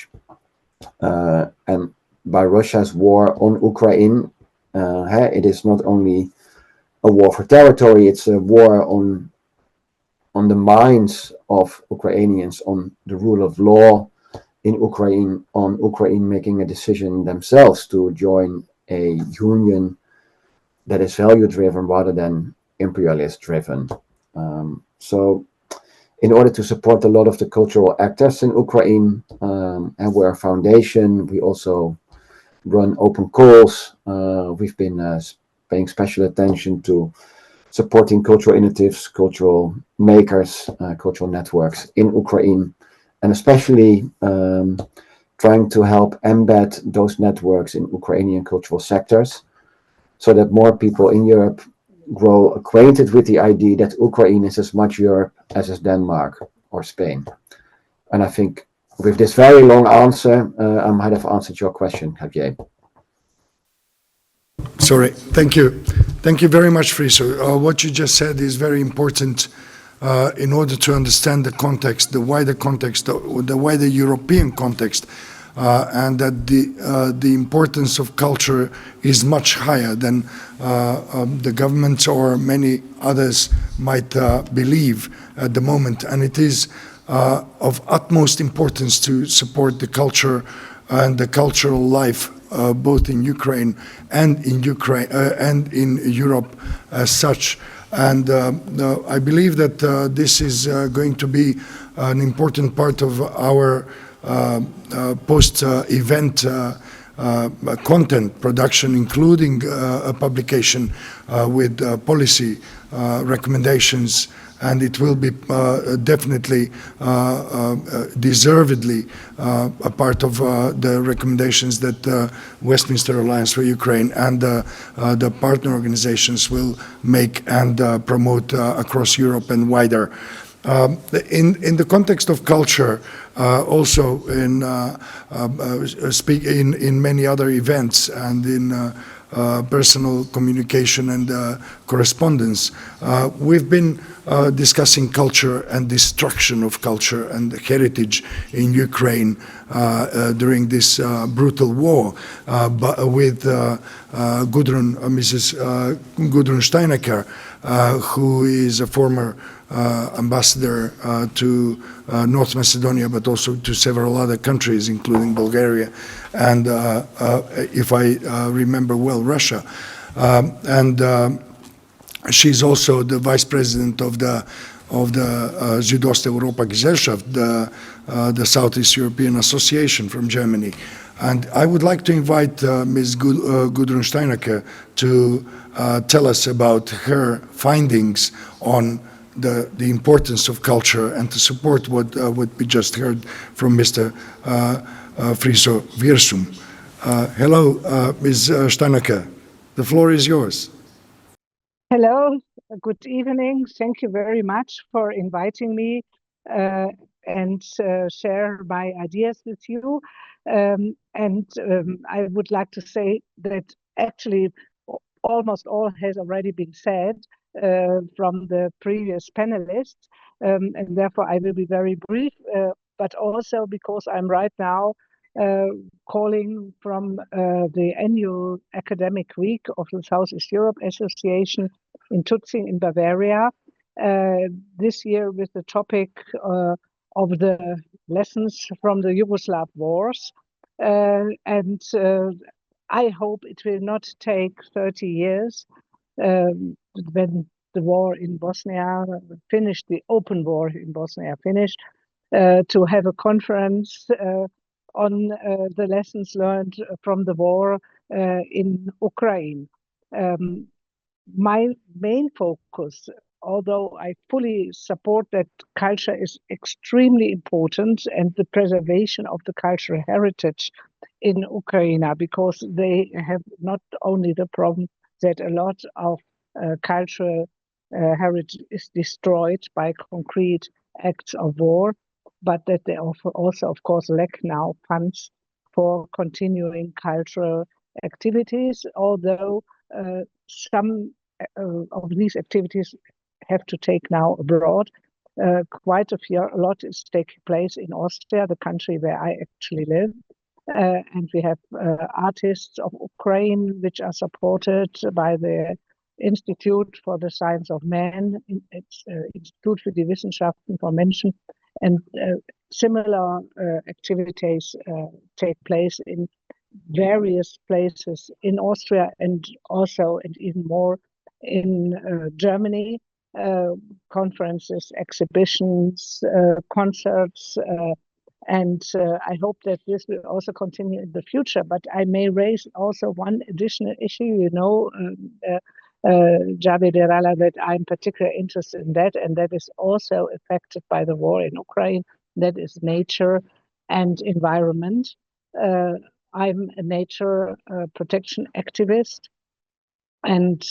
And by Russia's war on Ukraine, it is not only a war for territory, it's a war on the minds of Ukrainians, on the rule of law in Ukraine, on Ukraine making a decision themselves to join a union that is value-driven rather than imperialist-driven. So in order to support a lot of the cultural actors in Ukraine, and we're a foundation, we also run open calls. We've been paying special attention to supporting cultural initiatives, cultural makers, cultural networks in Ukraine, and especially trying to help embed those networks in Ukrainian cultural sectors so that more people in Europe grow acquainted with the idea that Ukraine is as much Europe as is Denmark or Spain. And I think with this very long answer, I might have answered your question, Javier. Sorry, thank you. Thank you very much, Friso. What you just said is very important in order to understand the context, the wider European context, and that the importance of culture is much higher than the government or many others might believe at the moment. And it is of utmost importance to support the culture and the cultural life both in Ukraine and in Europe as such. And I believe that this is going to be an important part of our post-event content production, including a publication with policy recommendations, and it will be definitely, deservedly, a part of the recommendations that Westminster Alliance for Ukraine and the partner organizations will make and promote across Europe and wider. In the context of culture, also in many other events and in personal communication and correspondence, we've been discussing culture and destruction of culture and heritage in Ukraine during this brutal war, but with Mrs. Gudrun Steinaker, who is a former ambassador to North Macedonia, but also to several other countries, including Bulgaria, and if I remember well, Russia. She's also the vice president of the Südosteuropa Gesellschaft, the Southeast European Association from Germany. And I would like to invite Ms. Gudrun Steinaker to tell us about her findings on the importance of culture and to support what we just heard from Mr. Friso Virsum. Hello, Ms. Steinaker. The floor is yours. Hello, good evening. Thank you very much for inviting me and share my ideas with you. I would like to say that actually almost all has already been said from the previous panelists, and therefore I will be very brief, but also because I'm right now calling from the annual academic week of the Southeast Europe Association in Tutzing in Bavaria, this year with the topic of the lessons from the Yugoslav wars. I hope it will not take 30 years when the war in Bosnia finished, the open war in Bosnia finished, to have a conference on the lessons learned from the war in Ukraine. My main focus, although I fully support that culture is extremely important and the preservation of the cultural heritage in Ukraine, because they have not only the problem that a lot of cultural heritage is destroyed by concrete acts of war, but that they also, of course, lack now funds for continuing cultural activities, although some of these activities have to take now abroad. Quite a lot is taking place in Austria, the country where I actually live. And we have artists of Ukraine which are supported by the Institute for the Science of Man, it's Institut für die Wissenschaften von Menschen, and similar activities take place in various places in Austria and also and even more in Germany. Conferences, exhibitions, concerts, and I hope that this will also continue in the future. But I may raise also one additional issue, you know, Javi Derala, that I'm particularly interested in that, and that is also affected by the war in Ukraine. That is nature and environment. I'm a nature protection activist, and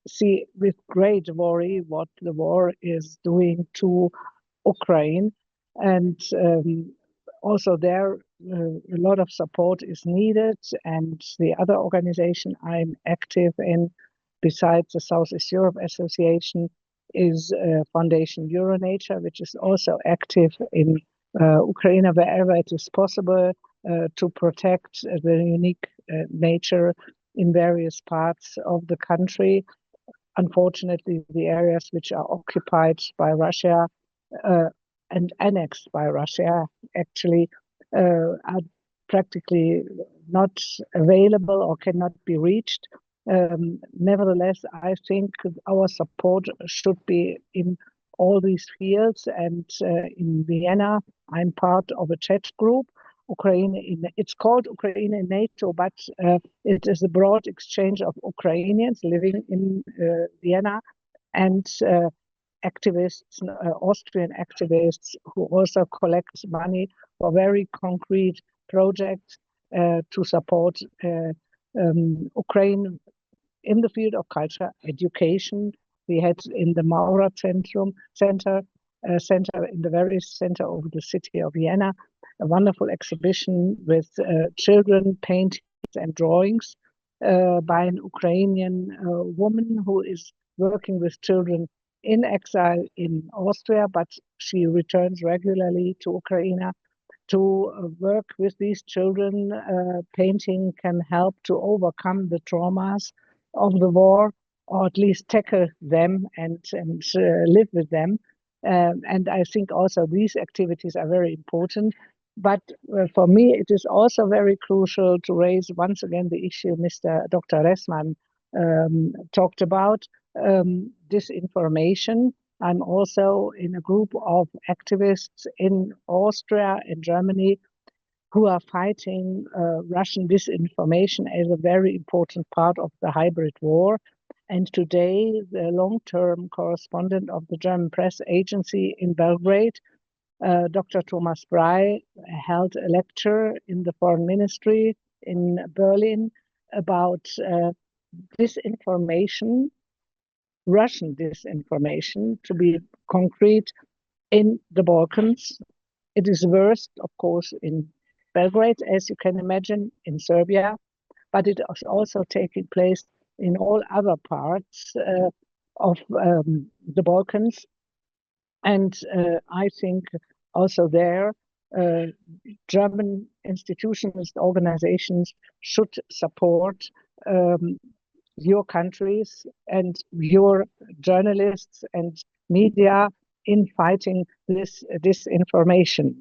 see with great worry what the war is doing to Ukraine. And also there, a lot of support is needed. And the other organization I'm active in, besides the Southeast Europe Association, is Foundation Euronature, which is also active in Ukraine wherever it is possible to protect the unique nature in various parts of the country. Unfortunately, the areas which are occupied by Russia and annexed by Russia actually are practically not available or cannot be reached. Nevertheless, I think our support should be in all these fields. And in Vienna, I'm part of a chat group. It's called Ukraine in NATO, but it is a broad exchange of Ukrainians living in Vienna and activists, Austrian activists, who also collect money for very concrete projects to support Ukraine in the field of culture, education. We had in the Maurer Center in the very center of the city of Vienna, a wonderful exhibition with children paintings and drawings by an Ukrainian woman who is working with children in exile in Austria, but she returns regularly to Ukraine to work with these children. Painting can help to overcome the traumas of the war, or at least tackle them and live with them. And I think also these activities are very important. But for me, it is also very crucial to raise once again the issue Dr. Ressman talked about, disinformation. I'm also in a group of activists in Austria and Germany who are fighting Russian disinformation as a very important part of the hybrid war. And today, the long-term correspondent of the German press agency in Belgrade, Dr. Thomas Brey, held a lecture in the foreign ministry in Berlin about disinformation, Russian disinformation, to be concrete, in the Balkans. It is worst, of course, in Belgrade, as you can imagine, in Serbia, but it is also taking place in all other parts of the Balkans. And I think also there, German institutions, organizations should support your countries and your journalists and media in fighting this disinformation,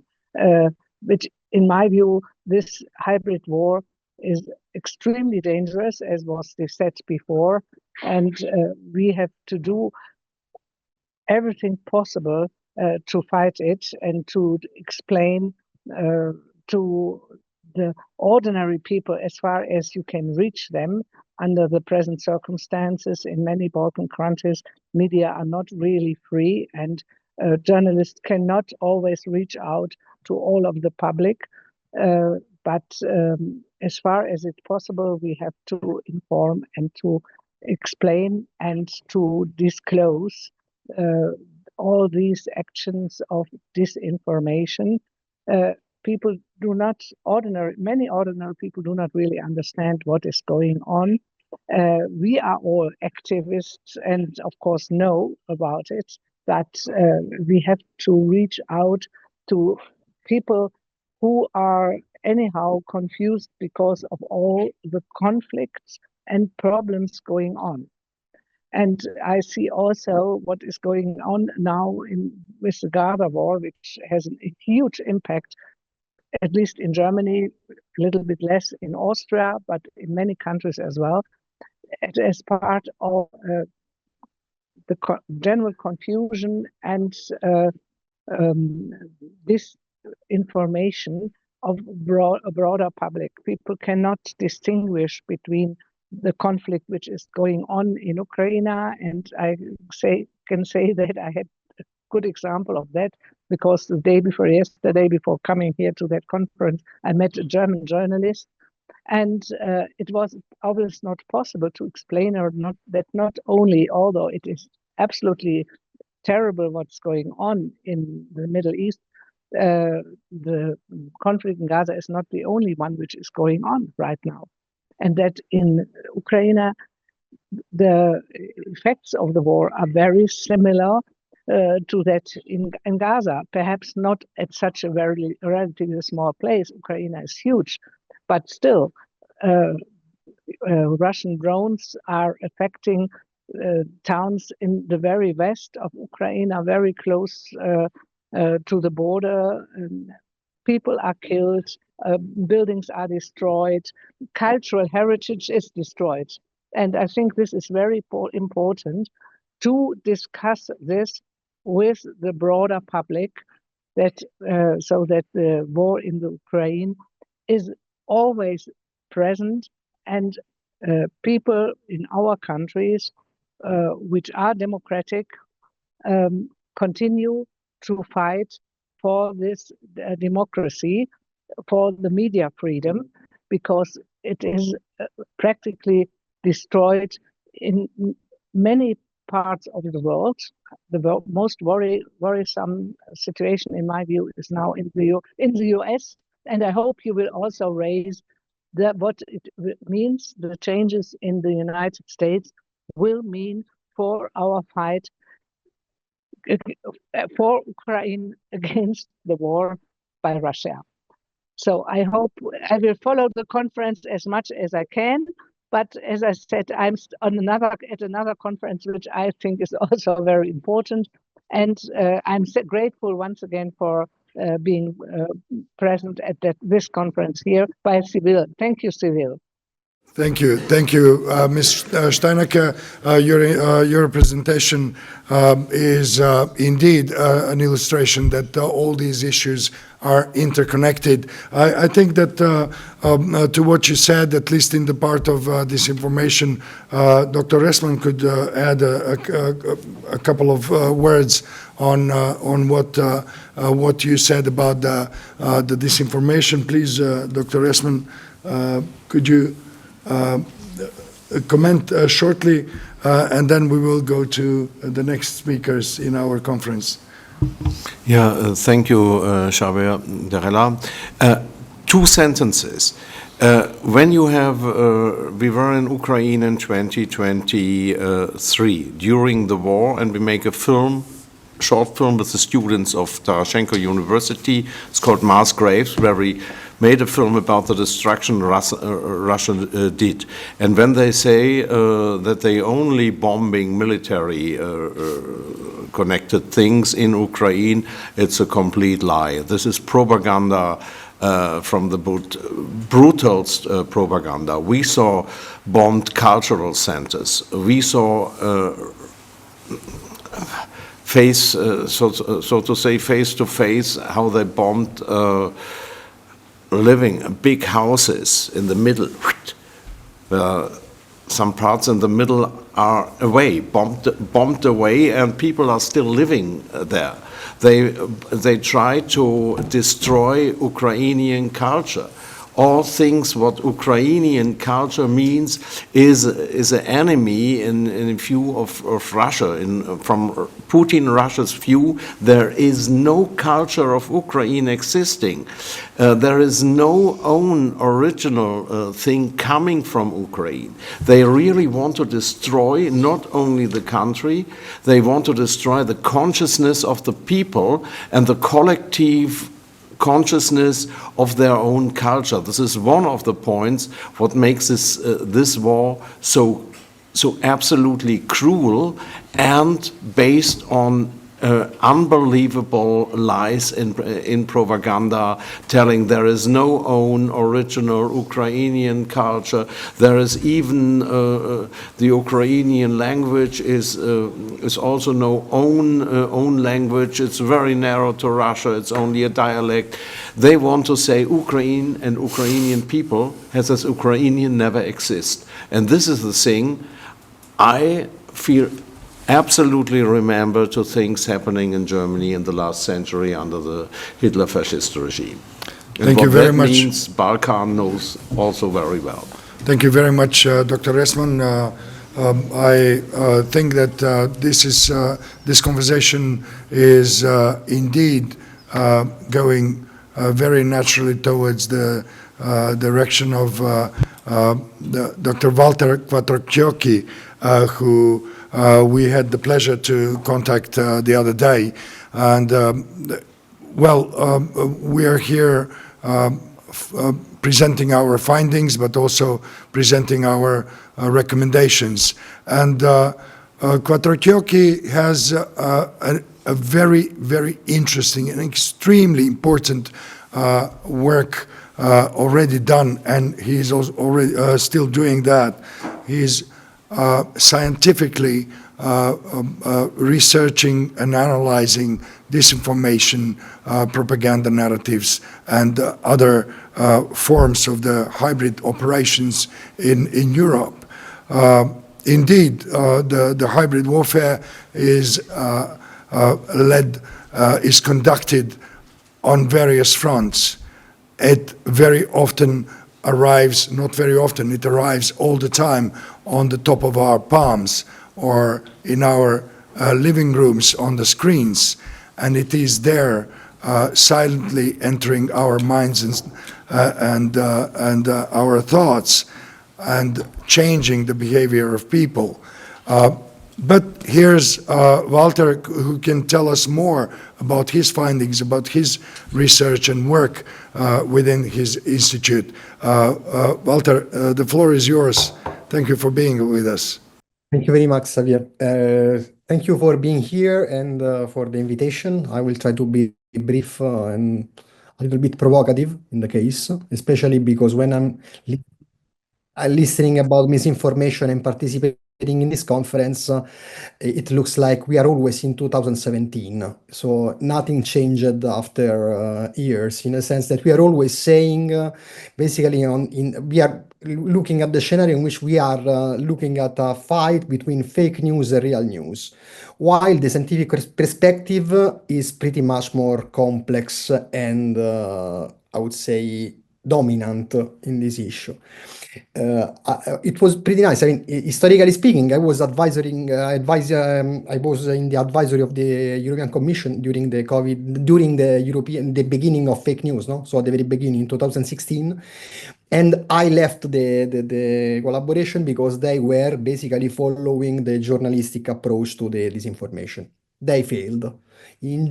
which in my view, this hybrid war is extremely dangerous, as was said before, and we have to do everything possible to fight it and to explain to the ordinary people as far as you can reach them. Under the present circumstances in many Balkan countries, media are not really free, and journalists cannot always reach out to all of the public. But as far as it's possible, we have to inform and to explain and to disclose all these actions of disinformation. Many ordinary people do not really understand what is going on. We are all activists and, of course, know about it, that we have to reach out to people who are anyhow confused because of all the conflicts and problems going on. And I see also what is going on now with the Gaza war, which has a huge impact, at least in Germany, a little bit less in Austria, but in many countries as well, as part of the general confusion and disinformation of a broader public. People cannot distinguish between the conflict which is going on in Ukraine, and I can say that I had a good example of that, because the day before yesterday, before coming here to that conference, I met a German journalist, and it was obviously not possible to explain that not only, although it is absolutely terrible what's going on in the Middle East, the conflict in Gaza is not the only one which is going on right now. And that in Ukraine, the effects of the war are very similar to that in Gaza, perhaps not at such a very relatively small place. Ukraine is huge, but still, Russian drones are affecting towns in the very west of Ukraine, are very close to the border. People are killed, buildings are destroyed, cultural heritage is destroyed. And I think this is very important to discuss this with the broader public, that so that the war in the Ukraine is always present, and people in our countries, which are democratic, continue to fight for this democracy, for the media freedom, because it is practically destroyed in many parts of the world. The most worrisome situation, in my view, is now in the US, and I hope you will also raise what it means, the changes in the United States will mean for our fight for Ukraine against the war by Russia. So I hope I will follow the conference as much as I can. But as I said, I'm at another conference, which I think is also very important. And I'm so grateful once again for being present at this conference here by Sibyl. Thank you, Sibyl. Thank you, Ms. Steinecke. Your presentation is indeed an illustration that all these issues are interconnected. I think that to what you said, at least in the part of disinformation, Dr. Ressman could add a couple of words on what you said about the disinformation. Please, Dr. Ressman, could you comment shortly, and then we will go to the next speakers in our conference. Yeah, thank you, Xavier Derella. 2 sentences. When you have, we were in Ukraine in 2023 during the war, and we make a short film with the students of Tarashenko University. It's called Mass Graves, where we made a film about the destruction Russia did. And when they say that they only bombing military connected things in Ukraine, it's a complete lie. This is propaganda from the brutalest propaganda. We saw bombed cultural centers. We saw so to say, face to face, how they bombed living big houses in the middle. Some parts in the middle are away, bombed away, and people are still living there. They try to destroy Ukrainian culture. all things what Ukrainian culture means is an enemy in view of Russia. From Putin, Russia's view, there is no culture of Ukraine existing. There is no own original thing coming from Ukraine. They really want to destroy not only the country, they want to destroy the consciousness of the people and the collective consciousness of their own culture. This is one of the points what makes this war so absolutely cruel and based on unbelievable lies in propaganda, telling there is no own original Ukrainian culture. There is even the Ukrainian language is also no own language. It's very narrow to Russia. It's only a dialect. They want to say Ukraine and Ukrainian people as Ukrainian never exist. And this is the thing I feel absolutely remember to things happening in Germany in the last century under the Hitler fascist regime. And Thank you very much. That means Balkan knows also very well. Thank you very much, Dr. Ressman. I think that this conversation is indeed going very naturally towards the direction of Dr. Walter Quattrocchiocchi, who we had the pleasure to contact the other day. And, we are here presenting our findings, but also presenting our recommendations. And Quattrocchiocchi has a very, very interesting and extremely important work already done, and he's already still doing that. He's scientifically researching and analyzing disinformation, propaganda narratives, and other forms of the hybrid operations in Europe. Indeed, the hybrid warfare is conducted on various fronts. It very often arrives, not very often, it arrives all the time on the top of our palms or in our living rooms on the screens, and it is there silently entering our minds and our thoughts and changing the behavior of people. But here's Walter, who can tell us more about his findings, about his research and work within his institute. Walter, the floor is yours. Thank you for being with us. Thank you very much, Xavier. Thank you for being here and for the invitation. I will try to be brief and a little bit provocative in the case, especially because when I'm listening about misinformation and participating in this conference, it looks like we are always in 2017. So nothing changed after years, in a sense that we are always saying, basically, we are looking at the scenario in which we are looking at a fight between fake news and real news, while the scientific perspective is pretty much more complex and, I would say, dominant in this issue. It was pretty nice. I mean, historically speaking, I was I was in the advisory of the European Commission during the the beginning of fake news, no? So at the very beginning, in 2016. And I left the collaboration because they were basically following the journalistic approach to the disinformation. They failed. In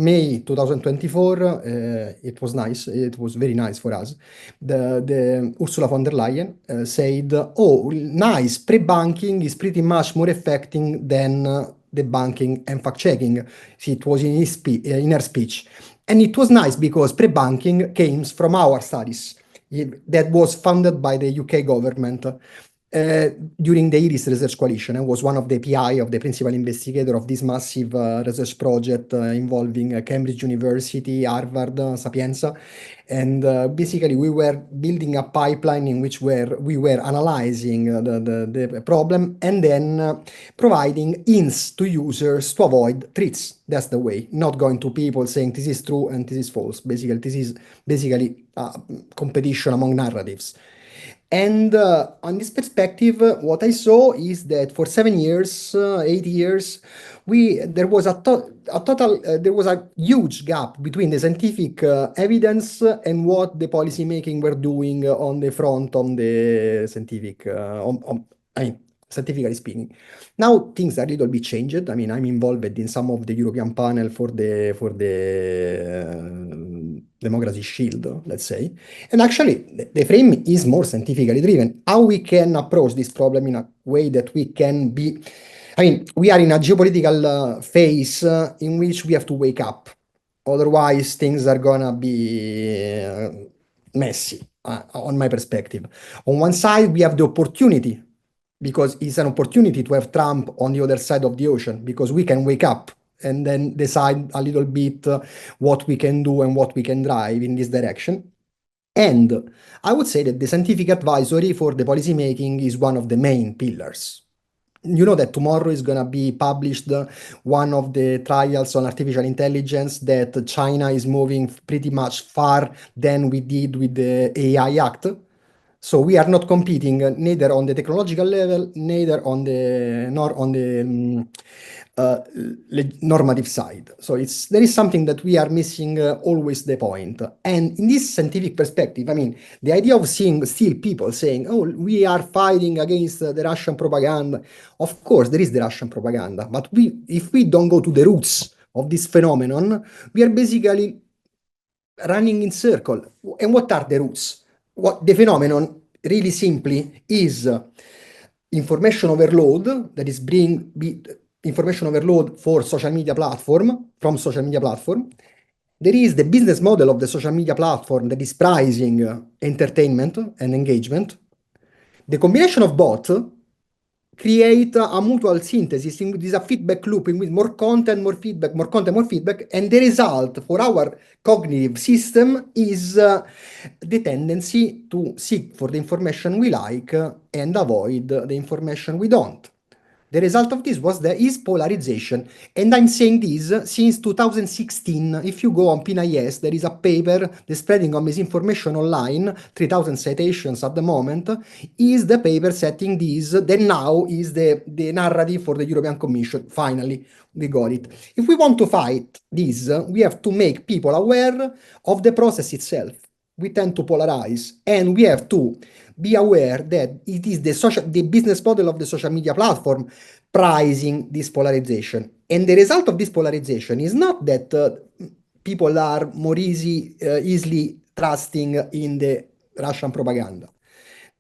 May 2024, it was nice. It was very nice for us. The Ursula von der Leyen said, "Oh, nice. Pre-banking is pretty much more effective than debunking and fact-checking." See, it was in her speech, and it was nice because pre-banking came from our studies that was funded by the UK government. during the IRIS Research Coalition. I was one of the PI, of the principal investigator of this massive research project involving Cambridge University, Harvard, Sapienza. And basically, we were building a pipeline in which we were analyzing the problem and then providing hints to users to avoid threats. That's the way, not going to people saying this is true and this is false. Basically, this is basically competition among narratives. And on this perspective, what I saw is that for 7 years, 8 years, there was a huge gap between the scientific evidence and what the policymaking were doing on the front on the scientific, scientifically speaking. Now things are a little bit changed. I mean, I'm involved in some of the European panel for the democracy shield, let's say. And actually, the frame is more scientifically driven. How we can approach this problem in a way that we can be, I mean, we are in a geopolitical phase in which we have to wake up. Otherwise, things are gonna be messy, on my perspective. On one side, we have the opportunity, because it's an opportunity to have Trump on the other side of the ocean, because we can wake up and then decide a little bit what we can do and what we can drive in this direction. And I would say that the scientific advisory for the policymaking is one of the main pillars. You know that tomorrow is going to be published one of the trials on artificial intelligence, that China is moving pretty much far than we did with the AI Act. So we are not competing neither on the technological level, neither on the normative side. So there is something that we are missing always the point. And in this scientific perspective, I mean, the idea of seeing still people saying, oh, we are fighting against the Russian propaganda. Of course, there is the Russian propaganda, but if we don't go to the roots of this phenomenon, we are basically running in circle. And what are the roots? What the phenomenon really simply is information overload, that is information overload for social media platform, from social media platform. There is the business model of the social media platform that is pricing entertainment and engagement. The combination of both create a mutual synthesis in which is a feedback loop in which more content, more feedback, more content, more feedback, and the result for our cognitive system is the tendency to seek for the information we like and avoid the information we don't. The result of this is polarization. And I'm saying this since 2016. If you go on PNIS, there is a paper, The Spreading of Misinformation Online, 3,000 citations at the moment, is the paper setting this, that now is the narrative for the European Commission. Finally, we got it. If we want to fight this, we have to make people aware of the process itself. We tend to polarize, and we have to be aware that it is the business model of the social media platform pricing this polarization. And the result of this polarization is not that people are more easily trusting in the Russian propaganda.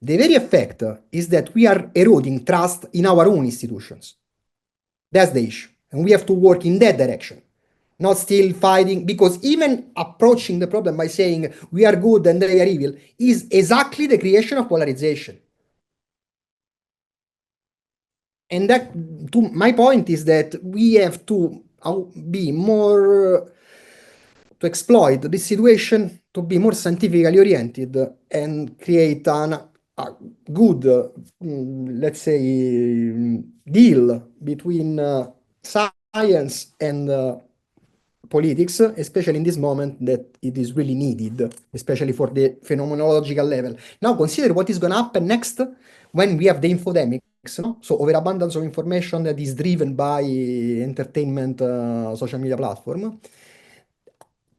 The very effect is that we are eroding trust in our own institutions. That's the issue. And we have to work in that direction. Not still fighting, because even approaching the problem by saying we are good and they are evil is exactly the creation of polarization. And that, to my point, is that we have to be more, to exploit this situation, to be more scientifically oriented and create a good, let's say, deal between science and politics, especially in this moment that it is really needed, especially for the phenomenological level. Now consider what is going to happen next when we have the infodemics, no? So overabundance of information that is driven by entertainment social media platform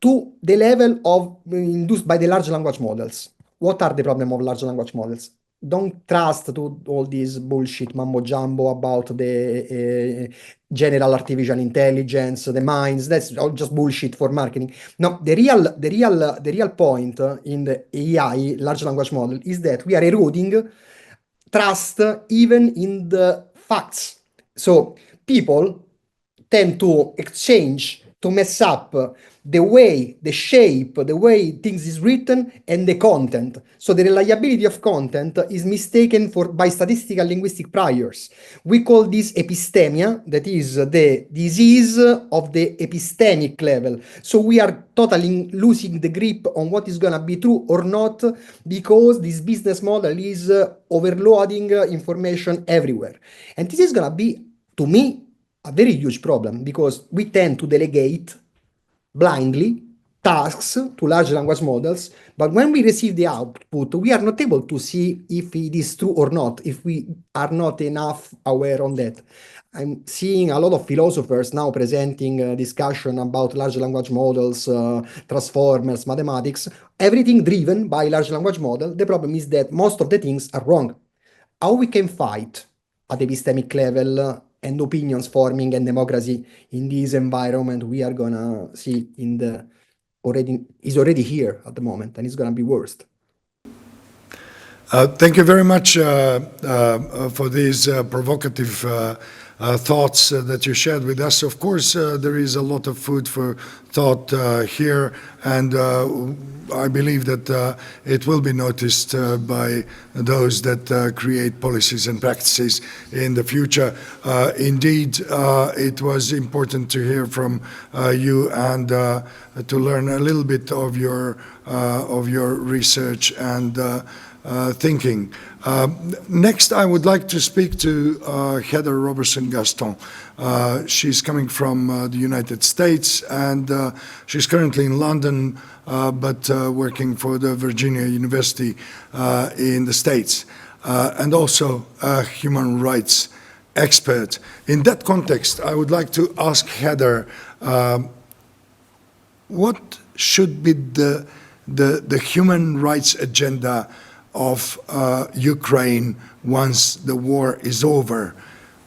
to the level of induced by the large language models. What are the problem of large language models? Don't trust to all this bullshit mumbo jumbo about the general artificial intelligence, the minds. That's all just bullshit for marketing. No, the real point in the AI large language model is that we are eroding trust even in the facts. So people tend to exchange to mess up the way, the shape, the way things is written and the content. So the reliability of content is mistaken by statistical linguistic priors. We call this epistemia, that is the disease of the epistemic level. So we are totally losing the grip on what is going to be true or not, because this business model is overloading information everywhere. And this is going to be, to me, a very huge problem, because we tend to delegate blindly tasks to large language models, but when we receive the output, we are not able to see if it is true or not, if we are not enough aware on that. I'm seeing a lot of philosophers now presenting a discussion about large language models, transformers, mathematics, everything driven by large language model. The problem is that most of the things are wrong. How we can fight at epistemic level and opinions forming and democracy in this environment we are gonna see is already here at the moment, and it's gonna be worse. Thank you very much for these provocative thoughts that you shared with us. Of course, there is a lot of food for thought here, and I believe that it will be noticed by those that create policies and practices in the future. Indeed, it was important to hear from you and to learn a little bit of your research and thinking. Next, I would like to speak to Heather Robertson-Gaston. She's coming from the United States, and she's currently in London, but working for the Virginia University in the States, and also a human rights expert. In that context, I would like to ask Heather, what should be the human rights agenda of Ukraine once the war is over?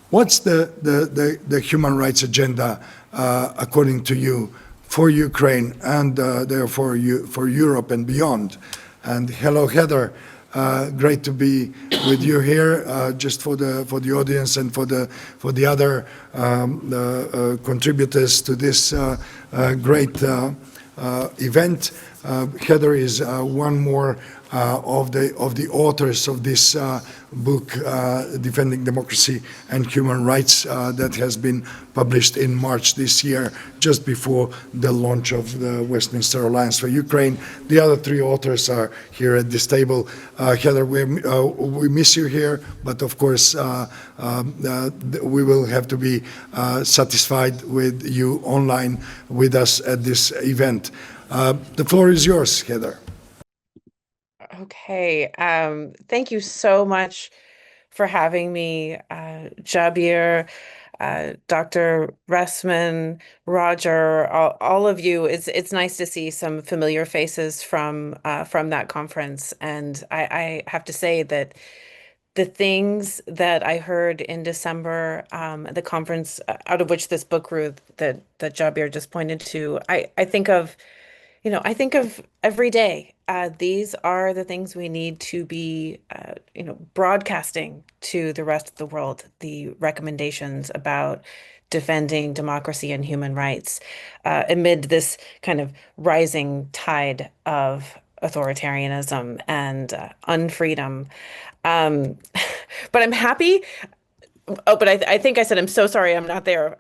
What's the human rights agenda, according to you, for Ukraine and therefore for Europe and beyond? And hello, Heather. Great to be with you here. Just for the audience and for the other contributors to this great event. Heather is one more of the authors of this book, Defending Democracy and Human Rights, that has been published in March this year, just before the launch of the Westminster Alliance for Ukraine. The other three authors are here at this table. Heather, we miss you here, but of course we will have to be satisfied with you online with us at this event. The floor is yours, Heather. Okay, thank you so much for having me, Jabir, Dr. Ressman, Roger, all of you. It's nice to see some familiar faces from that conference, and I have to say that the things that I heard in December, the conference out of which this book grew, that Jabir just pointed to, I think of. I think of every day. These are the things we need to be, broadcasting to the rest of the world, the recommendations about defending democracy and human rights amid this kind of rising tide of authoritarianism and unfreedom. But I'm happy. Oh, but I think I said I'm so sorry I'm not there.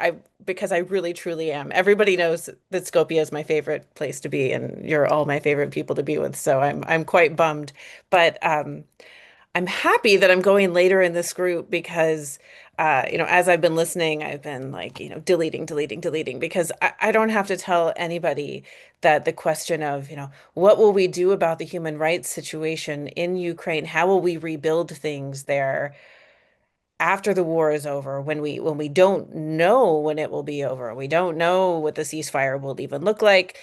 Because I really truly am. Everybody knows that Skopje is my favorite place to be, and you're all my favorite people to be with. So I'm quite bummed, but I'm happy that I'm going later in this group because as I've been listening, I've been like deleting because I don't have to tell anybody that the question of what will we do about the human rights situation in Ukraine? How will we rebuild things there after the war is over, when we don't know when it will be over, we don't know what the ceasefire will even look like.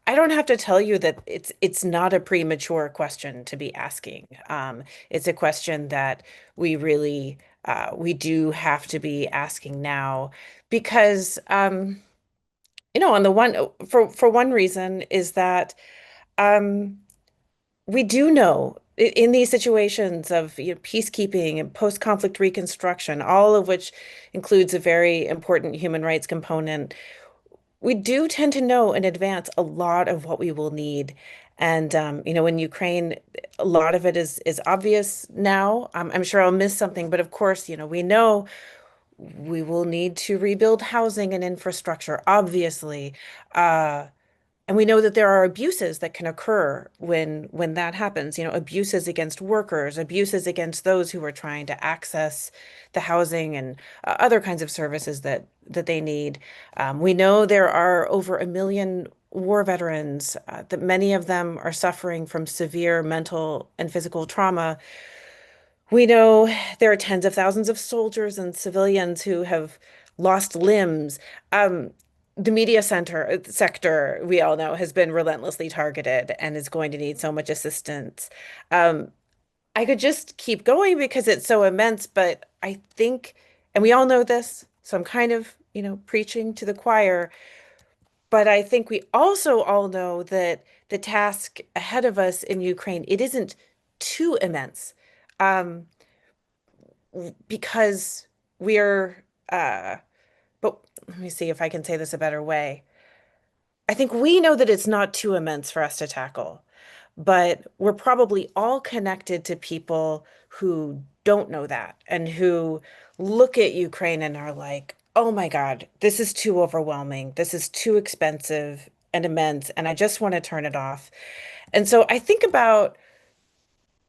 I don't have to tell you that it's not a premature question to be asking. It's a question that we really we do have to be asking now because on the one for one reason is that we do know in these situations of peacekeeping and post-conflict reconstruction, all of which includes a very important human rights component, we do tend to know in advance a lot of what we will need. And in Ukraine, a lot of it is obvious now. I'm sure I'll miss something, but of course, we know we will need to rebuild housing and infrastructure, obviously. And we know that there are abuses that can occur when that happens, abuses against workers, abuses against those who are trying to access the housing and other kinds of services that they need. We know there are over 1 million war veterans, that many of them are suffering from severe mental and physical trauma. We know there are tens of thousands of soldiers and civilians who have lost limbs. The media sector, we all know, has been relentlessly targeted and is going to need so much assistance. Um, I could just keep going because it's so immense, but I think, and we all know this, so I'm kind of, preaching to the choir, but I think we also all know that the task ahead of us in Ukraine, it isn't too immense. Um, because we're but let me see if I can say this a better way. I think we know that it's not too immense for us to tackle, but we're probably all connected to people who don't know that and who look at Ukraine and are like, oh my God, this is too overwhelming. This is too expensive and immense, and I just want to turn it off. And so I think about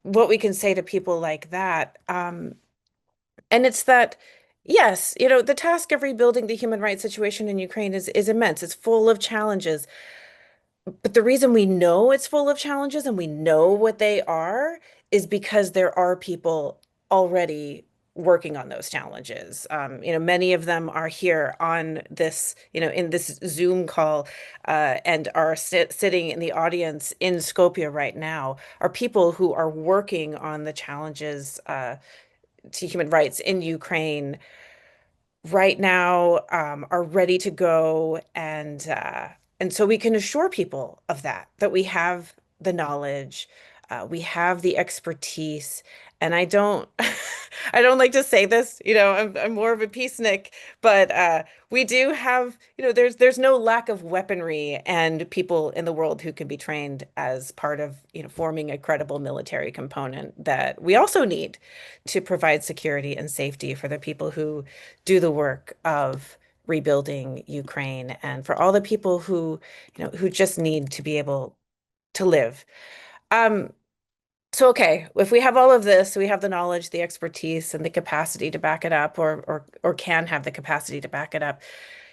what we can say to people like that. And it's that, yes, the task of rebuilding the human rights situation in Ukraine is immense. It's full of challenges. But the reason we know it's full of challenges and we know what they are is because there are people already working on those challenges. Many of them are here on this, in this Zoom call, and are sitting in the audience in Skopje right now, are people who are working on the challenges to human rights in Ukraine right now, are ready to go, and so we can assure people of that we have the knowledge, we have the expertise, and I don't I don't like to say this, I'm more of a peacenik, but we do have, there's no lack of weaponry and people in the world who can be trained as part of, forming a credible military component that we also need to provide security and safety for the people who do the work of rebuilding Ukraine and for all the people who just need to be able to live. Um, so, okay, if we have all of this, we have the knowledge, the expertise, and the capacity to back it up, or can have the capacity to back it up.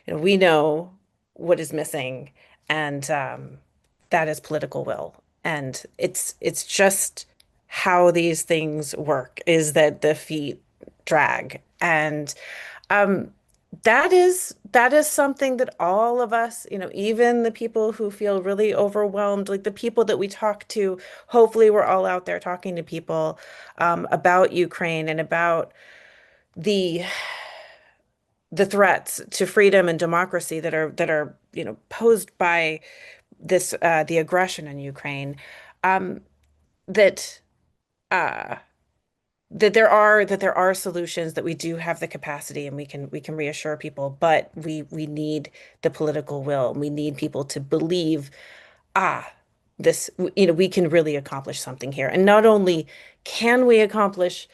We know what is missing, and that is political will. And it's just how these things work, is that the feet drag. And um, that is something that all of us, even the people who feel really overwhelmed, like the people that we talk to, hopefully we're all out there talking to people about Ukraine and about the the threats to freedom and democracy that are posed by this the aggression in Ukraine. Um, that uh, that there are solutions, that we do have the capacity, and we can reassure people, but we need the political will. We need people to believe, this, we can really accomplish something here. And not only can we accomplish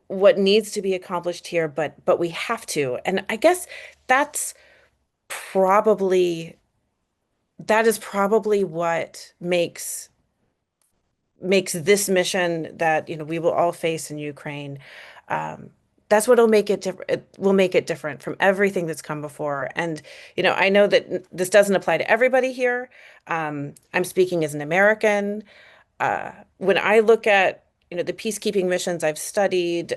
what needs to be accomplished here, but we have to. And I guess that's probably that is probably what makes this mission that we will all face in Ukraine. Um, that's what'll make it different. It will make it different from everything that's come before. And I know that this doesn't apply to everybody here. I'm speaking as an American. When I look at the peacekeeping missions I've studied,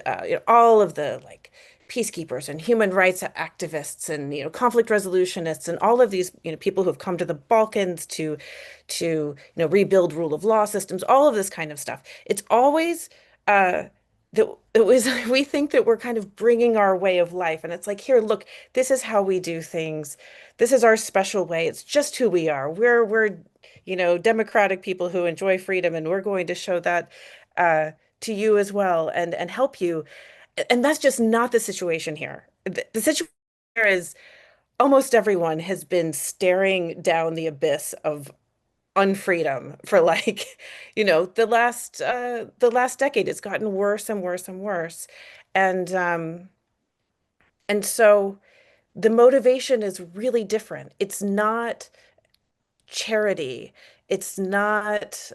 all of the like peacekeepers and human rights activists and conflict resolutionists and all of these people who have come to the Balkans to rebuild rule of law systems, all of this kind of stuff. It's always that it was we think that we're kind of bringing our way of life, and it's like, here, look, this is how we do things. This is our special way. It's just who we are. We're democratic people who enjoy freedom, and we're going to show that to you as well, and help you. And that's just not the situation here. The situation here is almost everyone has been staring down the abyss of unfreedom for like, the last decade. It's gotten worse and worse and worse. And so the motivation is really different. It's not charity. It's not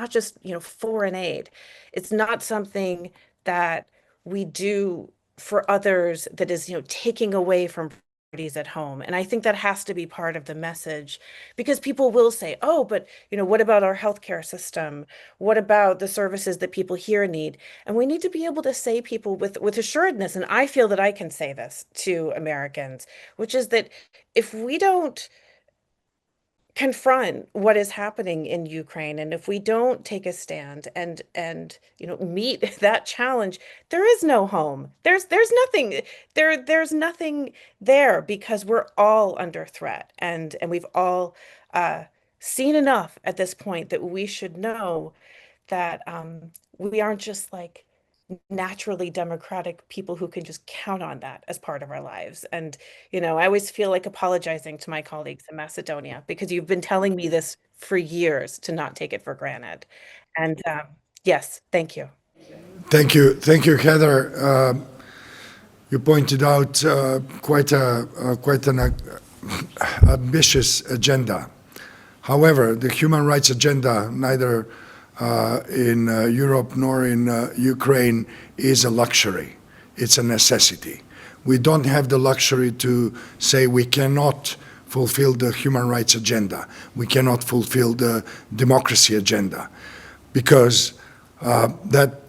just, foreign aid. It's not something that we do for others that is, taking away from priorities at home. And I think that has to be part of the message, because people will say, oh, but, what about our healthcare system? What about the services that people here need? And we need to be able to say people with assuredness, and I feel that I can say this to Americans, which is that if we don't confront what is happening in Ukraine, and if we don't take a stand and meet that challenge, there is no home. There's nothing there's nothing there, because we're all under threat, and we've all seen enough at this point that we should know that we aren't just like naturally democratic people who can just count on that as part of our lives. And, I always feel like apologizing to my colleagues in Macedonia, because you've been telling me this for years, to not take it for granted. And yes, thank you. Thank you, Heather. You pointed out quite an ambitious agenda. However, the human rights agenda, neither in Europe nor in Ukraine, is a luxury. It's a necessity. We don't have the luxury to say we cannot fulfill the human rights agenda. We cannot fulfill the democracy agenda, because that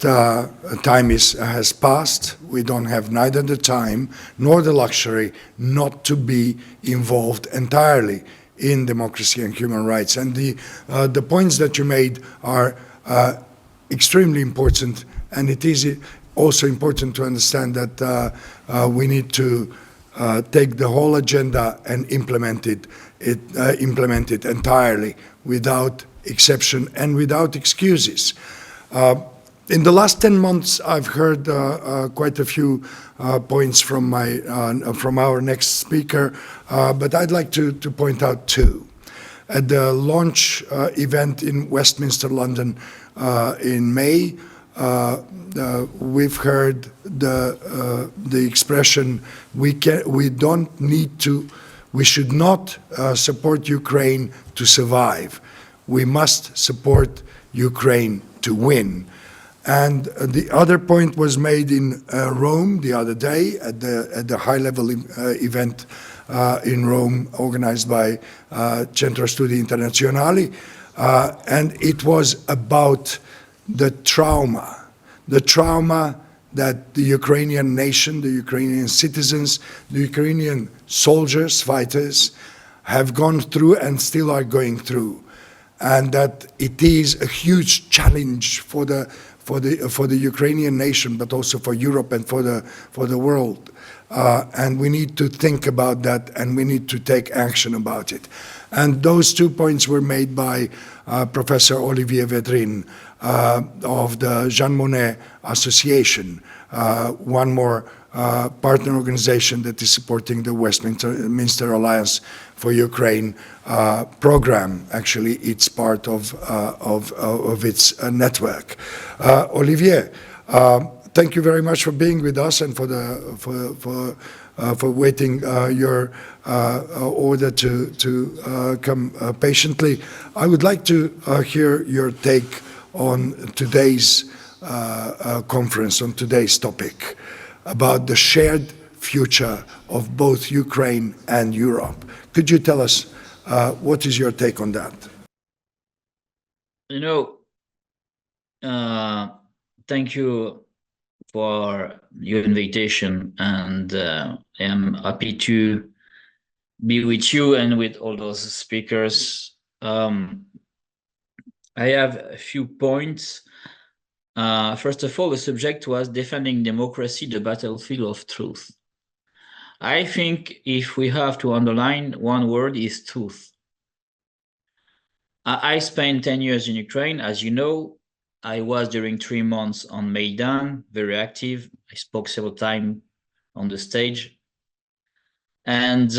time has passed. We don't have neither the time nor the luxury not to be involved entirely in democracy and human rights. And the points that you made are extremely important, and it is also important to understand that we need to take the whole agenda and implement it entirely, without exception and without excuses. In the last 10 months, I've heard quite a few points from our next speaker, but I'd like to point out two. At the launch event in Westminster, London, in May, we've heard the expression, we should not support Ukraine to survive. We must support Ukraine to win. And the other point was made in Rome the other day at the high-level event in Rome, organized by Centro Studi Internazionali, and it was about the trauma that the Ukrainian nation, the Ukrainian citizens, the Ukrainian soldiers, fighters, have gone through and still are going through, and that it is a huge challenge for the Ukrainian nation, but also for Europe and for the world. And we need to think about that, and we need to take action about it. And those 2 points were made by Professor Olivier Vedrin of the Jean Monnet Association, one more partner organization that is supporting the Westminster Alliance for Ukraine program. Actually, it's part of its network. Olivier, thank you very much for being with us and for waiting your order to come patiently. I would like to hear your take on today's conference, on today's topic, about the shared future of both Ukraine and Europe. Could you tell us what is your take on that? Thank you for your invitation, and I'm happy to be with you and with all those speakers. I have a few points. First of all, the subject was defending democracy, the battlefield of truth. I think if we have to underline one word, is truth. I spent 10 years in Ukraine. As you know, I was during 3 months on Maidan, very active. I spoke several times on the stage. And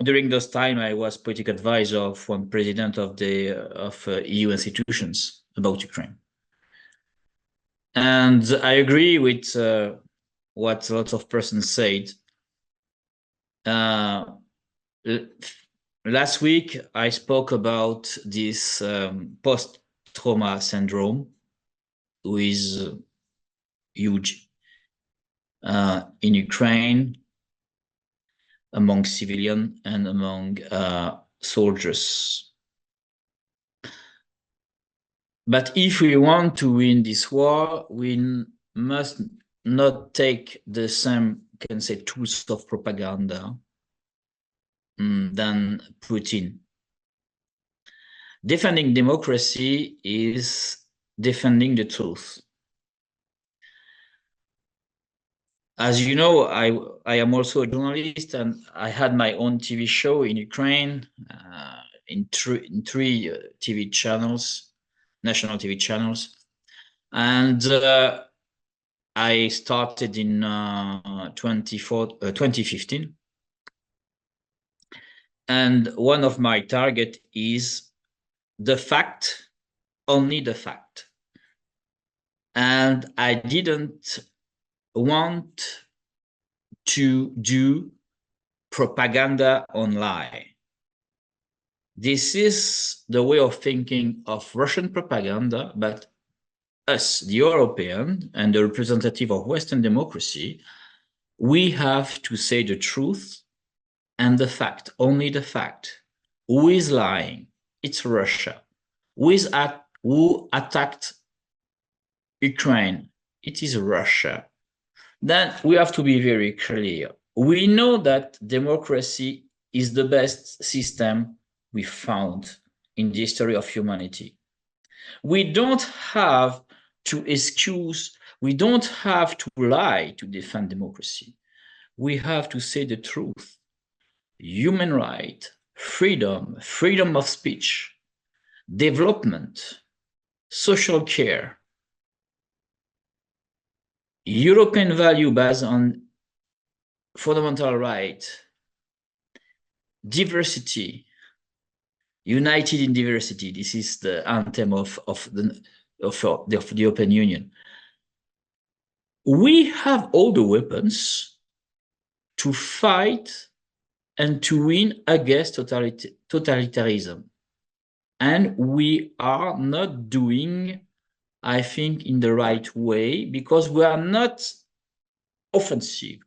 during those time, I was political advisor of one president of the EU institutions about Ukraine. And I agree with what lots of persons said. Last week, I spoke about this post-trauma syndrome, which is huge in Ukraine, among civilians and among soldiers. But if we want to win this war, we must not take the same, can say, tools of propaganda than Putin. Defending democracy is defending the truth. As you know, I am also a journalist, and I had my own TV show in Ukraine, in three TV channels, national TV channels. And I started in 2015. And one of my target is the fact, only the fact. And I didn't want to do propaganda online. This is the way of thinking of Russian propaganda, but us, the European and the representative of Western democracy, we have to say the truth and the fact, only the fact. Who is lying? It's Russia. Who attacked Ukraine? It is Russia. Then we have to be very clear. We know that democracy is the best system we found in the history of humanity. We don't have to excuse, we don't have to lie to defend democracy. We have to say the truth. Human right, freedom, freedom of speech, development, social care, European value based on fundamental right, diversity, united in diversity. This is the anthem of the European Union. We have all the weapons to fight and to win against totalitarianism. And we are not doing, I think, in the right way, because we are not offensive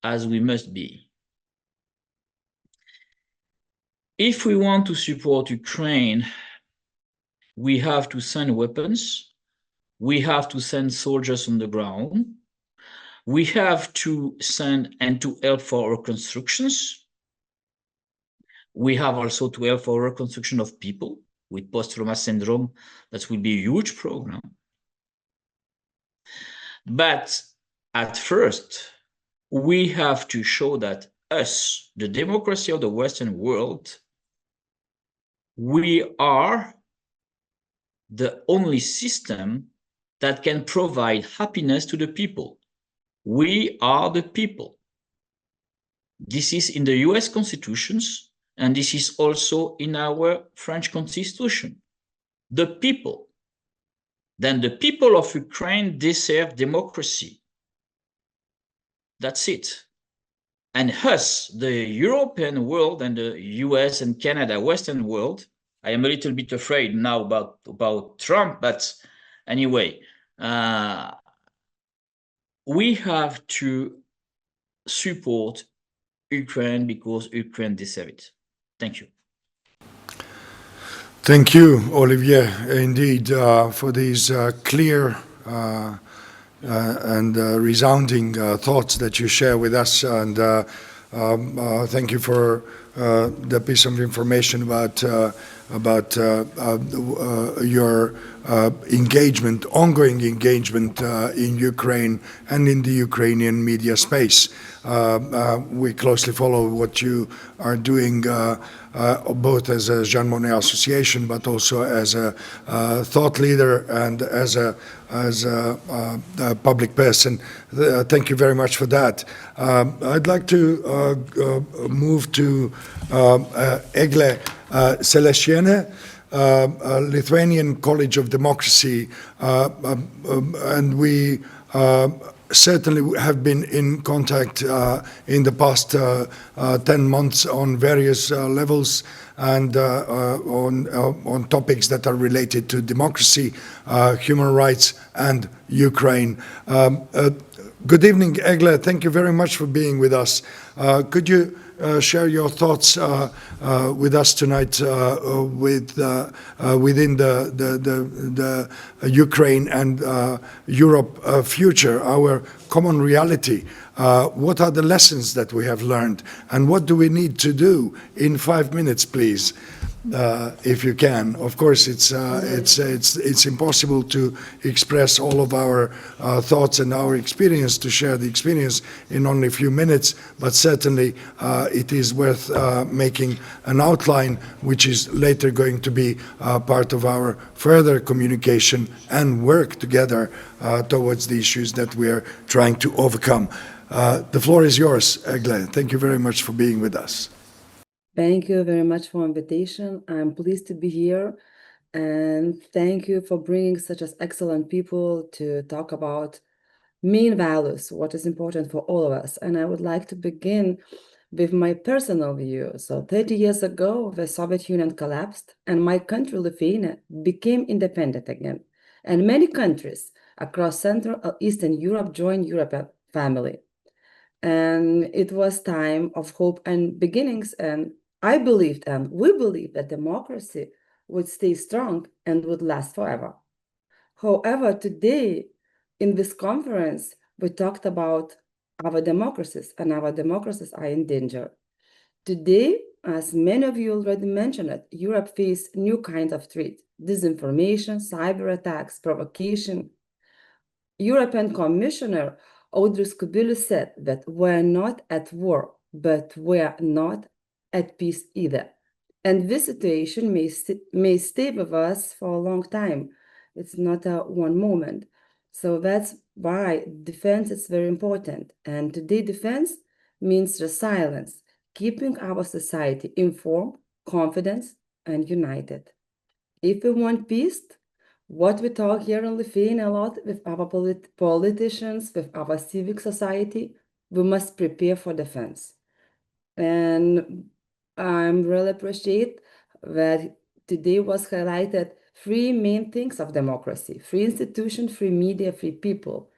as we must be. If we want to support Ukraine, we have to send weapons, we have to send soldiers on the ground, we have to send and to help for reconstructions. We have also to help for reconstruction of people with post-trauma syndrome. That will be a huge program. But at first, we have to show that us, the democracy of the Western world, we are the only system that can provide happiness to the people. We are the people. This is in the US constitutions, and this is also in our French constitution. The people. Then the people of Ukraine deserve democracy. That's it. And us, the European world and the US and Canada, Western world, I am a little bit afraid now about Trump, but anyway, we have to support Ukraine because Ukraine deserves it. Thank you. Thank you, Olivier, indeed, for these clear and resounding thoughts that you share with us. And thank you for the piece of information about your engagement, ongoing engagement in Ukraine and in the Ukrainian media space. We closely follow what you are doing, both as a Jean Monnet Association, but also as a thought leader and as a public person. Thank you very much for that. I'd like to move to Egle Selesiene, Lithuanian College of Democracy, and we certainly have been in contact in the past 10 months on various levels and on topics that are related to democracy, human rights, and Ukraine. Good evening, Egle. Thank you very much for being with us. Could you share your thoughts with us tonight within the Ukraine and Europe future, our common reality? What are the lessons that we have learned, and what do we need to do in 5 minutes, please? If you can. Of course, it's impossible to express all of our thoughts and our experience, to share the experience in only a few minutes, but certainly it is worth making an outline, which is later going to be part of our further communication and work together towards the issues that we are trying to overcome. The floor is yours, Egle. Thank you very much for being with us. Thank you very much for invitation. I'm pleased to be here, and thank you for bringing such as excellent people to talk about main values, what is important for all of us. And I would like to begin with my personal view. So 30 years ago, the Soviet Union collapsed and my country, Lithuania, became independent again. And many countries across Central and Eastern Europe joined European family. And it was time of hope and beginnings. And I believed, and we believed, that democracy would stay strong and would last forever. However, today in this conference, we talked about our democracies, and our democracies are in danger. Today, as many of you already mentioned it, Europe faces new kinds of threats: disinformation, cyber attacks, provocation. European Commissioner Audrius Kubilius said that we're not at war, but we're not at peace either. And this situation may stay with us for a long time. It's not a one moment. So that's why defense is very important. And today defense means resilience, keeping our society informed, confident, and united. If we want peace, what we talk here in Lithuania a lot with our politicians, with our civic society, we must prepare for defense. And I'm really appreciate that today was highlighted 3 main things of democracy: free institution, free media, free people.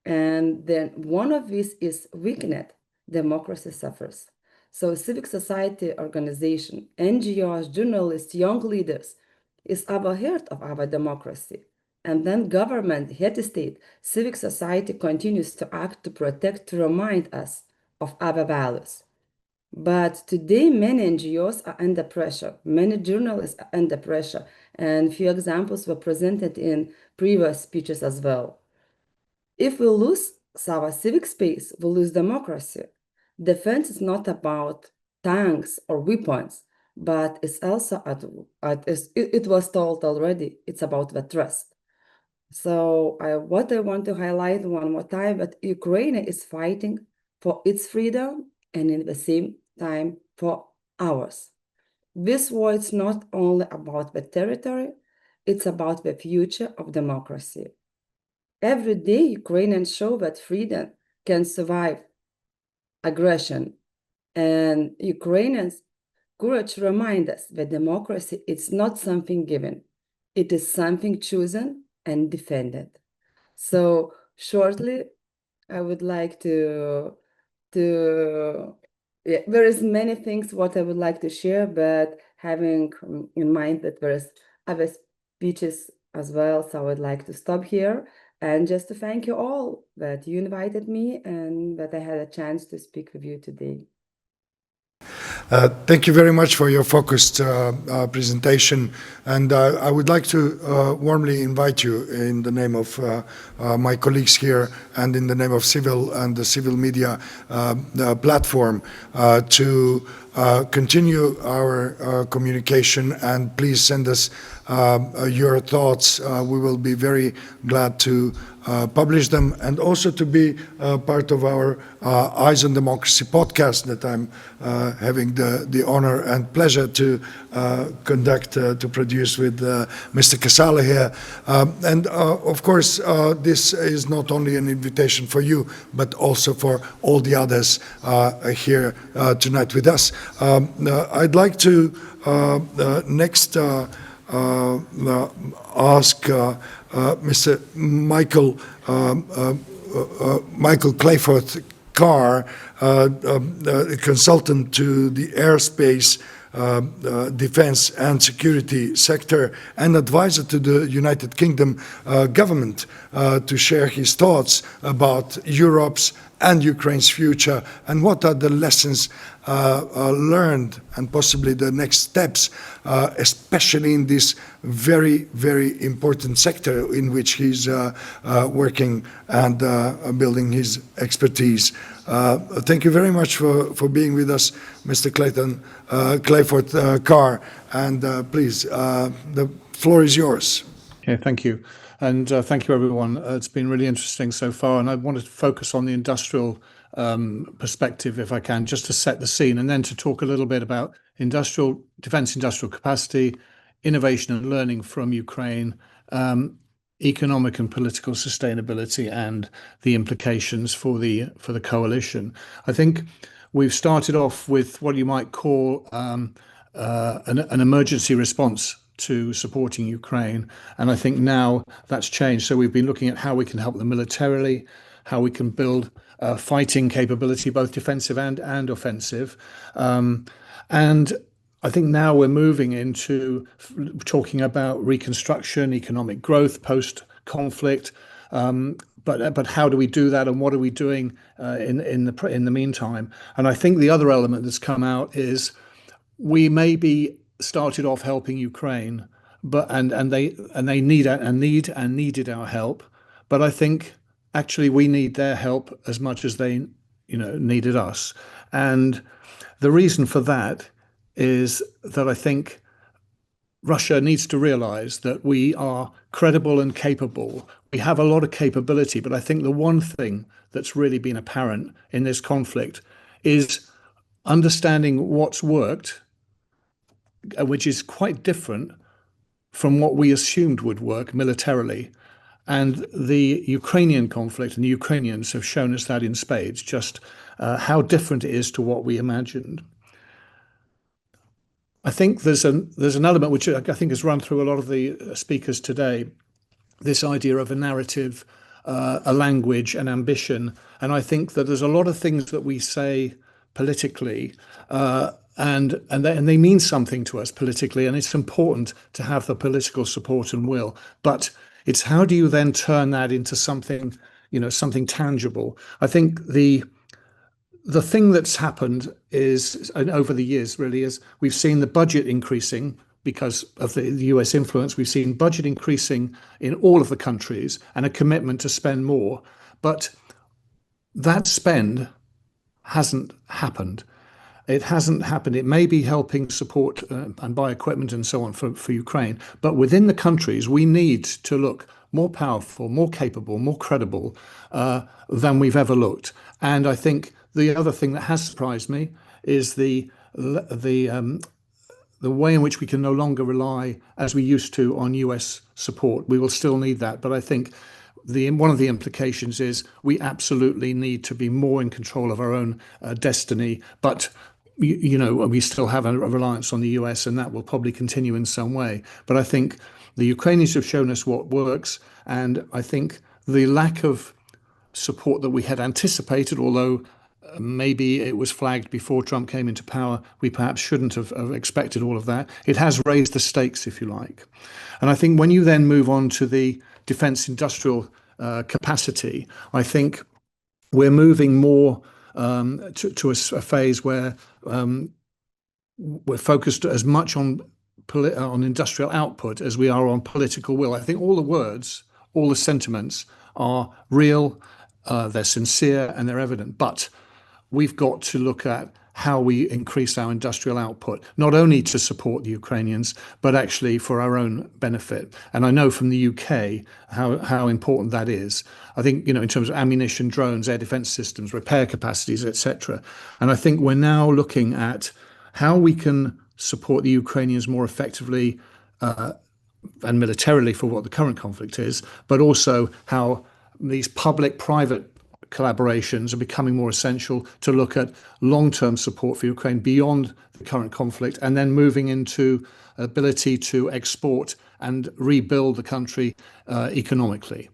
And then one of these is weakened, democracy suffers. So civic society organization, NGOs, journalists, young leaders is our heart of our democracy. And then government, head state, civic society continues to act to protect, to remind us of our values. But today, many NGOs are under pressure. Many journalists are under pressure. And few examples were presented in previous speeches as well. If we lose our civic space, we lose democracy. Defense is not about tanks or weapons, but it's also, it was told already, it's about the trust. So what I want to highlight one more time, that Ukraine is fighting for its freedom and in the same time for ours. This war is not only about the territory, it's about the future of democracy. Every day, Ukrainians show that freedom can survive aggression, and Ukrainians' courage remind us that democracy is not something given, it is something chosen and defended. So shortly, I would like to there is many things what I would like to share, but having in mind that there is other speeches as well, so I would like to stop here and just to thank you all that you invited me and that I had a chance to speak with you today. Thank you very much for your focused presentation, and I would like to warmly invite you in the name of my colleagues here and in the name of Civil and the Civil Media platform to continue our communication, and please send us your thoughts. We will be very glad to publish them, and also to be part of our Eyes on Democracy podcast that I'm having the honor and pleasure to conduct, to produce with Mr. Casale here. And of course, this is not only an invitation for you, but also for all the others here tonight with us. I'd like to next ask Mr. Michael Clayforth Carr, consultant to the airspace, defense and security sector and advisor to the United Kingdom government, to share his thoughts about Europe's and Ukraine's future, and what are the lessons learned and possibly the next steps, especially in this very, very important sector in which he's working and building his expertise. Thank you very much for being with us, Mr. Clayforth Carr, and please, the floor is yours. Okay, thank you. And thank you, everyone. It's been really interesting so far, and I wanted to focus on the industrial perspective, if I can, just to set the scene, and then to talk a little bit about defense industrial capacity, innovation and learning from Ukraine, economic and political sustainability, and the implications for the coalition. I think we've started off with what you might call an emergency response to supporting Ukraine, and I think now that's changed. So we've been looking at how we can help them militarily, how we can build fighting capability, both defensive and offensive, and I think now we're moving into talking about reconstruction, economic growth post-conflict. But how do we do that, and what are we doing in the meantime? And I think the other element that's come out is we maybe started off helping Ukraine, but they needed our help. But I think actually we need their help as much as they needed us. And the reason for that is that I think Russia needs to realize that we are credible and capable. We have a lot of capability, but I think the one thing that's really been apparent in this conflict is understanding what's worked, which is quite different from what we assumed would work militarily. And the Ukrainian conflict and the Ukrainians have shown us that in spades, just how different it is to what we imagined. I think there's an element which I think has run through a lot of the speakers today, this idea of a narrative, a language, an ambition. And I think that there's a lot of things that we say politically, and they mean something to us politically, and it's important to have the political support and will. But it's how do you then turn that into something, something tangible? I think the thing that's happened is, and over the years really, is we've seen the budget increasing because of the US influence. We've seen budget increasing in all of the countries and a commitment to spend more. But that spend hasn't happened. It hasn't happened. It may be helping support and buy equipment and so on for Ukraine. But within the countries, we need to look more powerful, more capable, more credible than we've ever looked. And I think the other thing that has surprised me is the way in which we can no longer rely, as we used to, on US support. We will still need that. But I think one of the implications is we absolutely need to be more in control of our own destiny. But we still have a reliance on the US, and that will probably continue in some way. But I think the Ukrainians have shown us what works, and I think the lack of support that we had anticipated, although maybe it was flagged before Trump came into power, we perhaps shouldn't have expected all of that. It has raised the stakes, if you like. And I think when you then move on to the defense industrial capacity, I think we're moving more to a phase where we're focused as much on industrial output as we are on political will. I think all the words, all the sentiments are real, they're sincere, and they're evident. But we've got to look at how we increase our industrial output, not only to support the Ukrainians, but actually for our own benefit. And I know from the UK how important that is. I think, in terms of ammunition, drones, air defense systems, repair capacities, etc. And I think we're now looking at how we can support the Ukrainians more effectively and militarily for what the current conflict is, but also how these public-private collaborations are becoming more essential to look at long-term support for Ukraine beyond the current conflict, and then moving into ability to export and rebuild the country economically.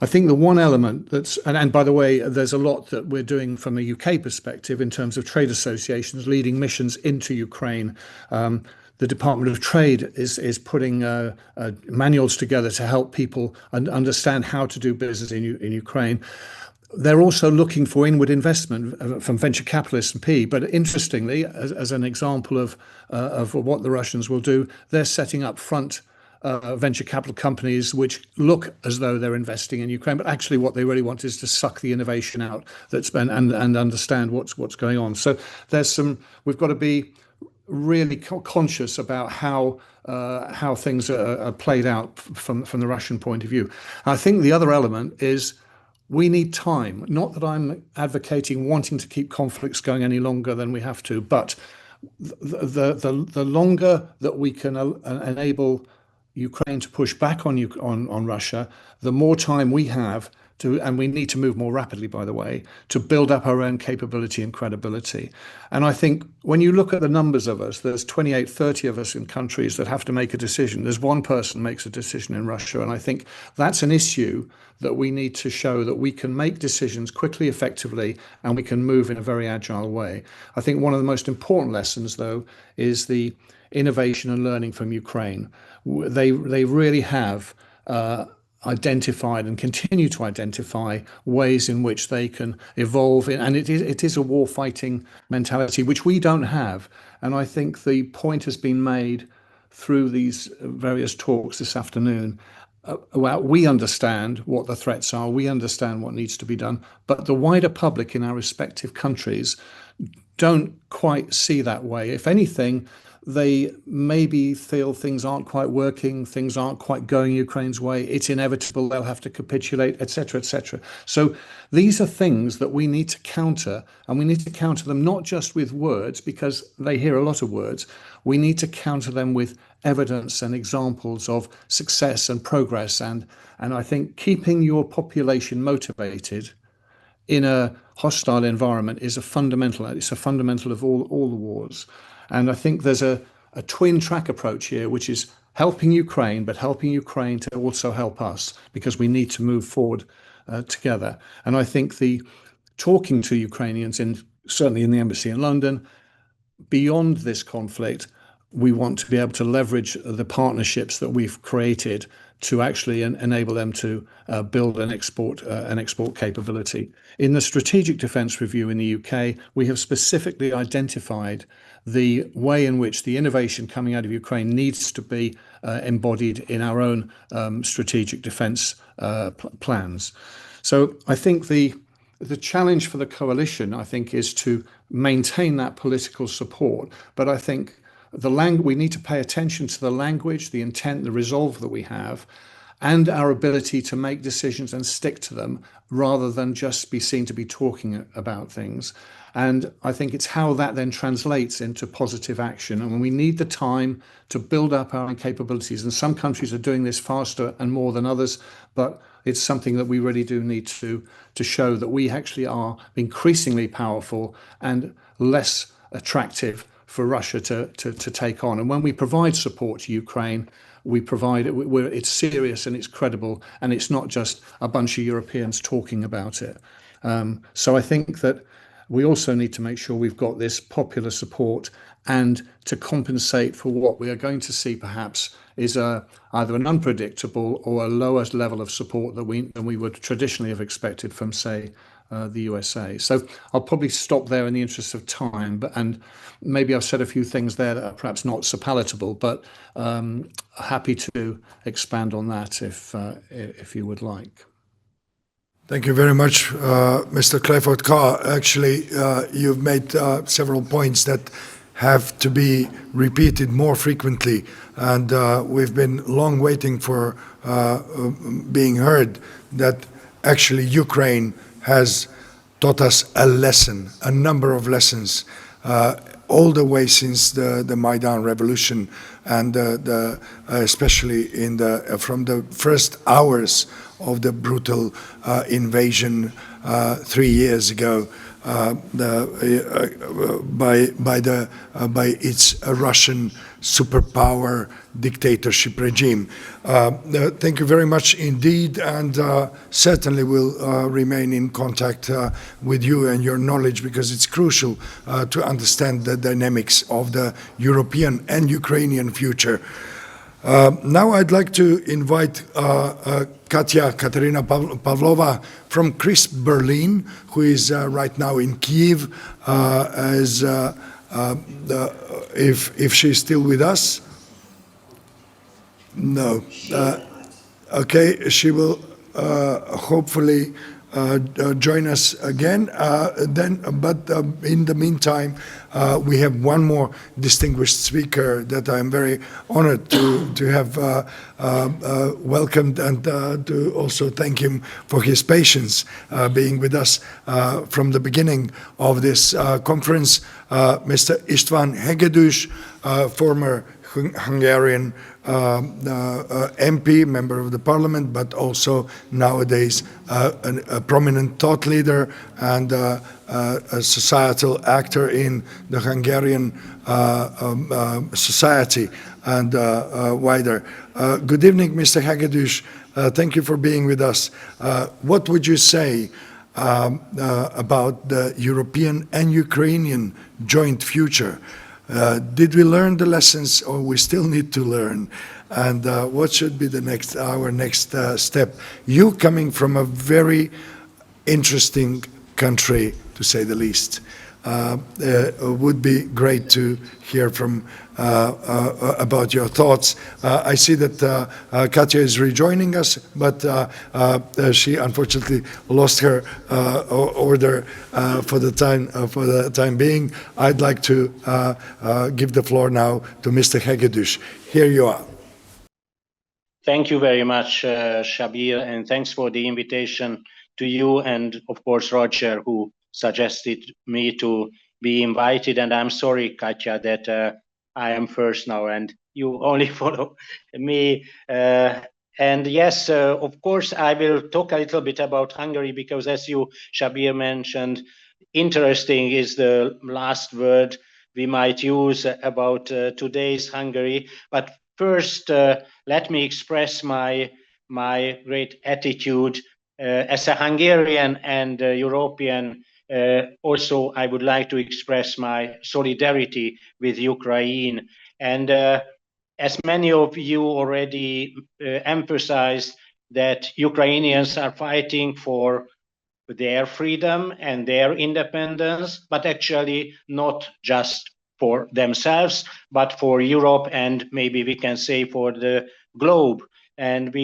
I think the one element that's, and by the way, there's a lot that we're doing from a UK perspective in terms of trade associations leading missions into Ukraine. The Department of Trade is putting manuals together to help people understand how to do business in Ukraine. They're also looking for inward investment from venture capitalists and PE. But interestingly, as an example of what the Russians will do, they're setting up front venture capital companies which look as though they're investing in Ukraine, but actually what they really want is to suck the innovation out and understand what's going on. So we've got to be really conscious about how things are played out from the Russian point of view. I think the other element is we need time. Not that I'm advocating wanting to keep conflicts going any longer than we have to, but the longer that we can enable Ukraine to push back on Russia, the more time we have to, and we need to move more rapidly, by the way, to build up our own capability and credibility. And I think when you look at the numbers of us, there's 28, 30 of us in countries that have to make a decision. There's one person makes a decision in Russia. And I think that's an issue that we need to show that we can make decisions quickly, effectively, and we can move in a very agile way. I think one of the most important lessons, though, is the innovation and learning from Ukraine. They really have identified and continue to identify ways in which they can evolve, and it is a war-fighting mentality which we don't have. And I think the point has been made through these various talks this afternoon about we understand what the threats are, we understand what needs to be done, but the wider public in our respective countries don't quite see that way. If anything, they maybe feel things aren't quite working, things aren't quite going Ukraine's way, it's inevitable, they'll have to capitulate, etc., etc. So these are things that we need to counter, and we need to counter them not just with words, because they hear a lot of words. We need to counter them with evidence and examples of success and progress. And I think keeping your population motivated in a hostile environment is a fundamental of all the wars. And I think there's a twin track approach here, which is helping Ukraine, but helping Ukraine to also help us, because we need to move forward together. And I think the talking to Ukrainians, certainly in the embassy in London, beyond this conflict, we want to be able to leverage the partnerships that we've created to actually enable them to build an export capability. In the Strategic Defence Review in the UK, we have specifically identified the way in which the innovation coming out of Ukraine needs to be embodied in our own strategic defence plans. So I think the challenge for the coalition, I think, is to maintain that political support. But I think we need to pay attention to the language, the intent, the resolve that we have, and our ability to make decisions and stick to them rather than just be seen to be talking about things. And I think it's how that then translates into positive action. And when we need the time to build up our own capabilities, and some countries are doing this faster and more than others, but it's something that we really do need to show that we actually are increasingly powerful and less attractive for Russia to take on. And when we provide support to Ukraine, we provide it where it's serious and it's credible, and it's not just a bunch of Europeans talking about it. So I think that we also need to make sure we've got this popular support, and to compensate for what we are going to see perhaps is either an unpredictable or a lower level of support than we would traditionally have expected from, say, the USA. So I'll probably stop there in the interest of time, and maybe I've said a few things there that are perhaps not so palatable, but happy to expand on that if you would like. Thank you very much, Mr. Clifford Carr. Actually, you've made several points that have to be repeated more frequently, and we've been long waiting for being heard that actually Ukraine has taught us a lesson, a number of lessons, all the way since the Maidan revolution, and especially from the first hours of the brutal invasion 3 years ago by its Russian superpower dictatorship regime. Thank you very much indeed, and certainly will remain in contact with you and your knowledge, because it's crucial to understand the dynamics of the European and Ukrainian future. Now I'd like to invite Katerina Pavlova from CRISP Berlin, who is right now in Kiev, if she's still with us. No. Okay, she will hopefully join us again. But in the meantime, we have one more distinguished speaker that I'm very honored to have welcomed, and to also thank him for his patience being with us from the beginning of this conference, Mr. István Hegedűs, former Hungarian MP, member of the parliament, but also nowadays a prominent thought leader and a societal actor in the Hungarian society and wider. Good evening, Mr. Hegedűs. Thank you for being with us. What would you say about the European and Ukrainian joint future? Did we learn the lessons, or we still need to learn? And what should be our next step? You coming from a very interesting country, to say the least. Would be great to hear from about your thoughts. I see that Katya is rejoining us, but she unfortunately lost her order for the time being. I'd like to give the floor now to Mr. Hegedűs. Here you are. Thank you very much, Shabir, and thanks for the invitation to you and, of course, Roger, who suggested me to be invited. And I'm sorry, Katya, that I am first now and you only follow me. And yes, of course, I will talk a little bit about Hungary, because as you, Shabir, mentioned, interesting is the last word we might use about today's Hungary. But first, let me express my great attitude as a Hungarian and European. Also, I would like to express my solidarity with Ukraine. And as many of you already emphasized, that Ukrainians are fighting for their freedom and their independence, but actually not just for themselves, but for Europe, and maybe we can say for the globe. And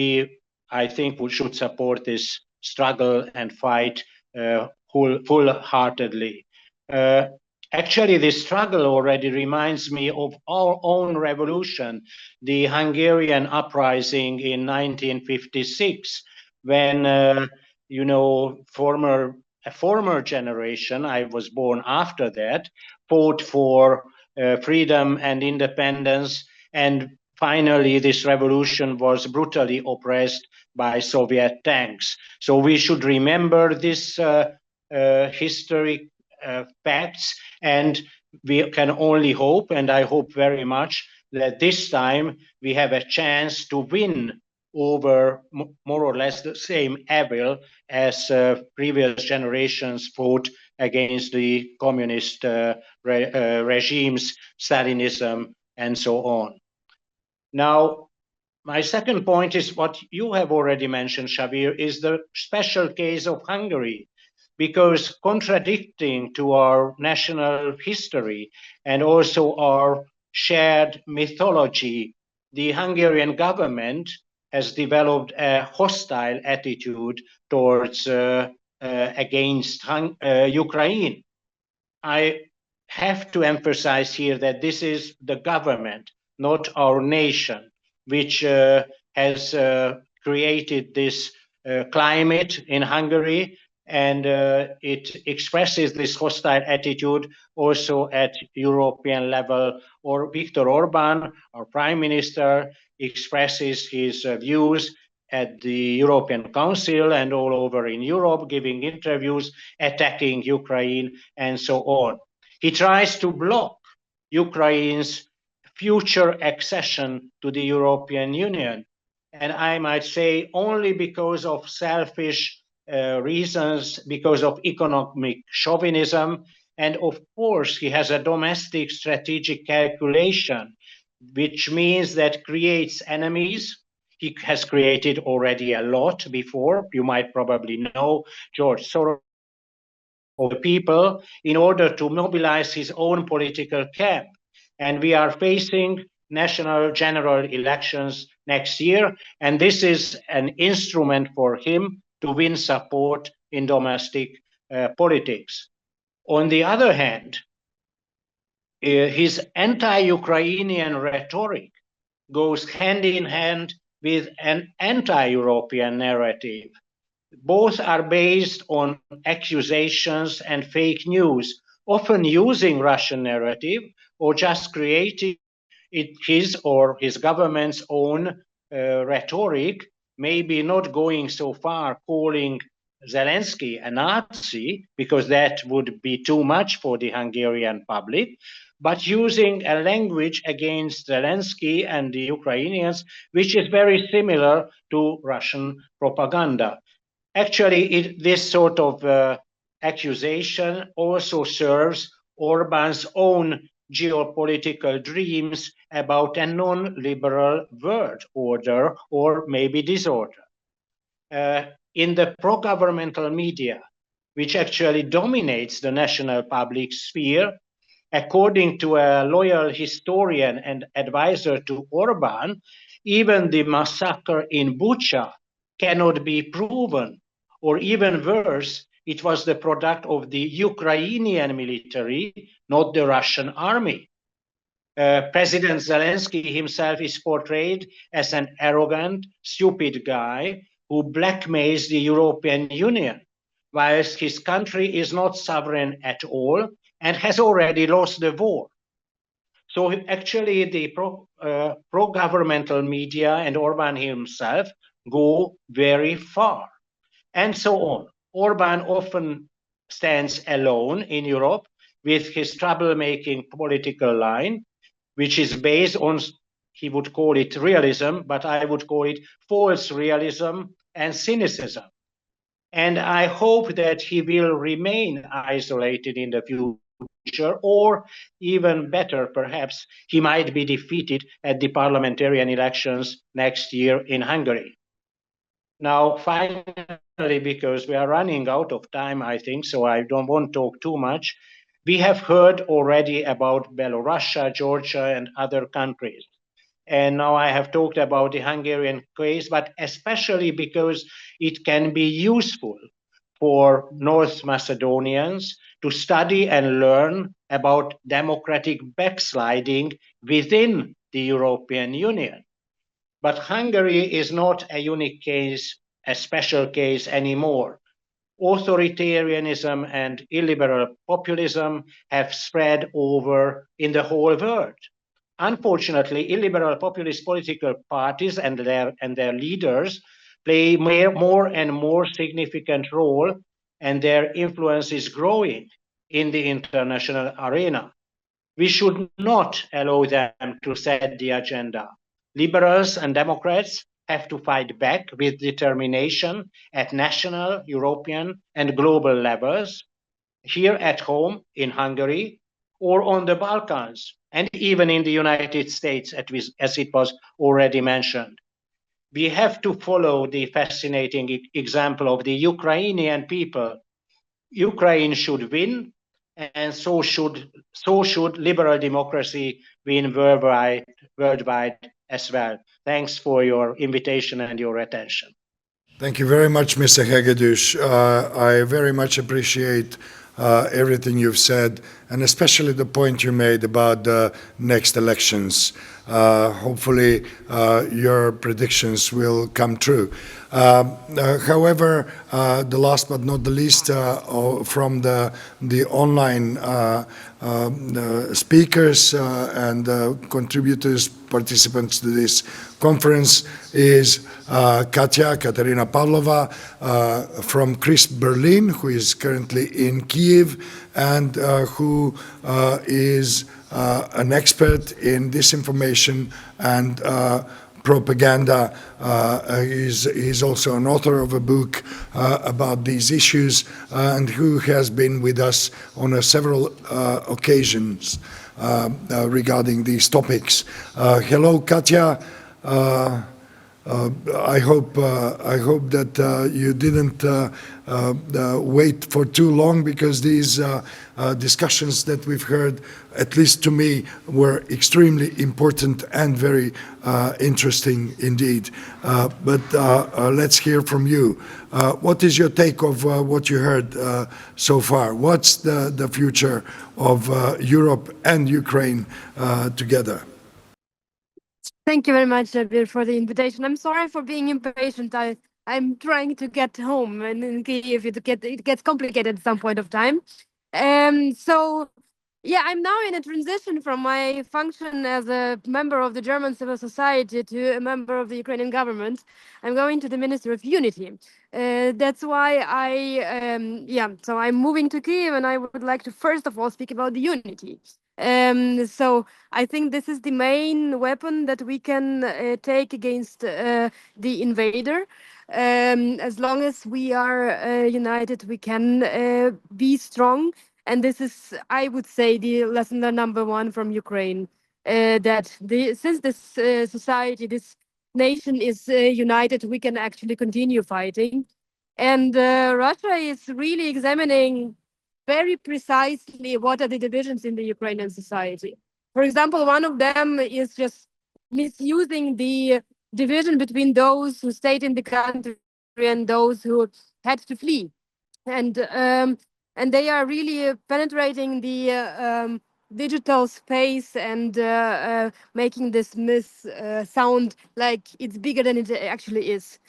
I think we should support this struggle and fight full-heartedly. Actually, this struggle already reminds me of our own revolution, the Hungarian uprising in 1956, when a former generation, I was born after that, fought for freedom and independence, and finally this revolution was brutally oppressed by Soviet tanks. So we should remember this historic facts, and we can only hope, and I hope very much, that this time we have a chance to win over more or less the same evil as previous generations fought against the communist regimes, Stalinism, and so on. Now, my second point is what you have already mentioned, Shabir, is the special case of Hungary. because contradicting to our national history and also our shared mythology, the Hungarian government has developed a hostile attitude towards against Ukraine. I have to emphasize here that this is the government, not our nation, which has created this climate in Hungary, and it expresses this hostile attitude also at European level. Or Viktor Orban, our prime minister, expresses his views at the European Council and all over in Europe, giving interviews, attacking Ukraine, and so on. He tries to block Ukraine's future accession to the European Union. And I might say only because of selfish reasons, because of economic chauvinism. And of course, he has a domestic strategic calculation, which means that creates enemies. He has created already a lot before. You might probably know George Soros of the people in order to mobilize his own political camp. And we are facing national general elections next year, and this is an instrument for him to win support in domestic politics. On the other hand, his anti-Ukrainian rhetoric goes hand in hand with an anti-European narrative. Both are based on accusations and fake news, often using Russian narrative or just creating his or his government's own rhetoric, maybe not going so far calling Zelensky a Nazi, because that would be too much for the Hungarian public, but using a language against Zelensky and the Ukrainians, which is very similar to Russian propaganda. Actually, this sort of accusation also serves Orban's own geopolitical dreams about a non-liberal world order or maybe disorder. In the pro-governmental media, which actually dominates the national public sphere, according to a loyal historian and advisor to Orban, even the massacre in Bucha cannot be proven, or even worse, it was the product of the Ukrainian military, not the Russian army. President Zelensky himself is portrayed as an arrogant, stupid guy who blackmails the European Union, whilst his country is not sovereign at all and has already lost the war. So actually the pro-governmental media and Orban himself go very far, and so on. Orban often stands alone in Europe with his troublemaking political line, which is based on, he would call it realism, but I would call it false realism and cynicism. And I hope that he will remain isolated in the future, or even better, perhaps, he might be defeated at the parliamentarian elections next year in Hungary. Now, finally, because we are running out of time, I think, so I don't want to talk too much, we have heard already about Belarus, Georgia, and other countries. And now I have talked about the Hungarian case, but especially because it can be useful for North Macedonians to study and learn about democratic backsliding within the European Union. But Hungary is not a unique case, a special case anymore. Authoritarianism and illiberal populism have spread over in the whole world. Unfortunately, illiberal populist political parties and their leaders play more and more significant role, and their influence is growing in the international arena. We should not allow them to set the agenda. Liberals and Democrats have to fight back with determination at national, European, and global levels, here at home in Hungary, or on the Balkans, and even in the United States, as it was already mentioned. We have to follow the fascinating example of the Ukrainian people, Ukraine should win, and so should liberal democracy win worldwide as well. Thanks for your invitation and your attention. Thank you very much, Mr. Hegedus. I very much appreciate everything you've said, and especially the point you made about the next elections. Hopefully, your predictions will come true. However, the last but not the least, from the online speakers and contributors, participants to this conference is Katerina Pavlova from CRISP Berlin, who is currently in Kiev and who is an expert in disinformation and propaganda. He's also an author of a book about these issues and who has been with us on several occasions regarding these topics. Hello, Katya. I hope that you didn't wait for too long, because these discussions that we've heard, at least to me, were extremely important and very interesting indeed. But let's hear from you. What is your take of what you heard so far? What's the future of Europe and Ukraine together? Thank you very much, Jabir, for the invitation. I'm sorry for being impatient. I'm trying to get home, and in Kyiv it gets complicated at some point of time. So yeah, I'm now in a transition from my function as a member of the German civil society to a member of the Ukrainian government. I'm going to the Ministry of Unity. That's why so I'm moving to Kyiv, and I would like to first of all speak about the unity. So I think this is the main weapon that we can take against the invader. As long as we are united, we can be strong. And this is, I would say, the lesson number one from Ukraine, that since this society, this nation is united, we can actually continue fighting. And Russia is really examining very precisely what are the divisions in the Ukrainian society. For example, one of them is just misusing the division between those who stayed in the country and those who had to flee. And they are really penetrating the digital space and making this myth sound like it's bigger than it actually is.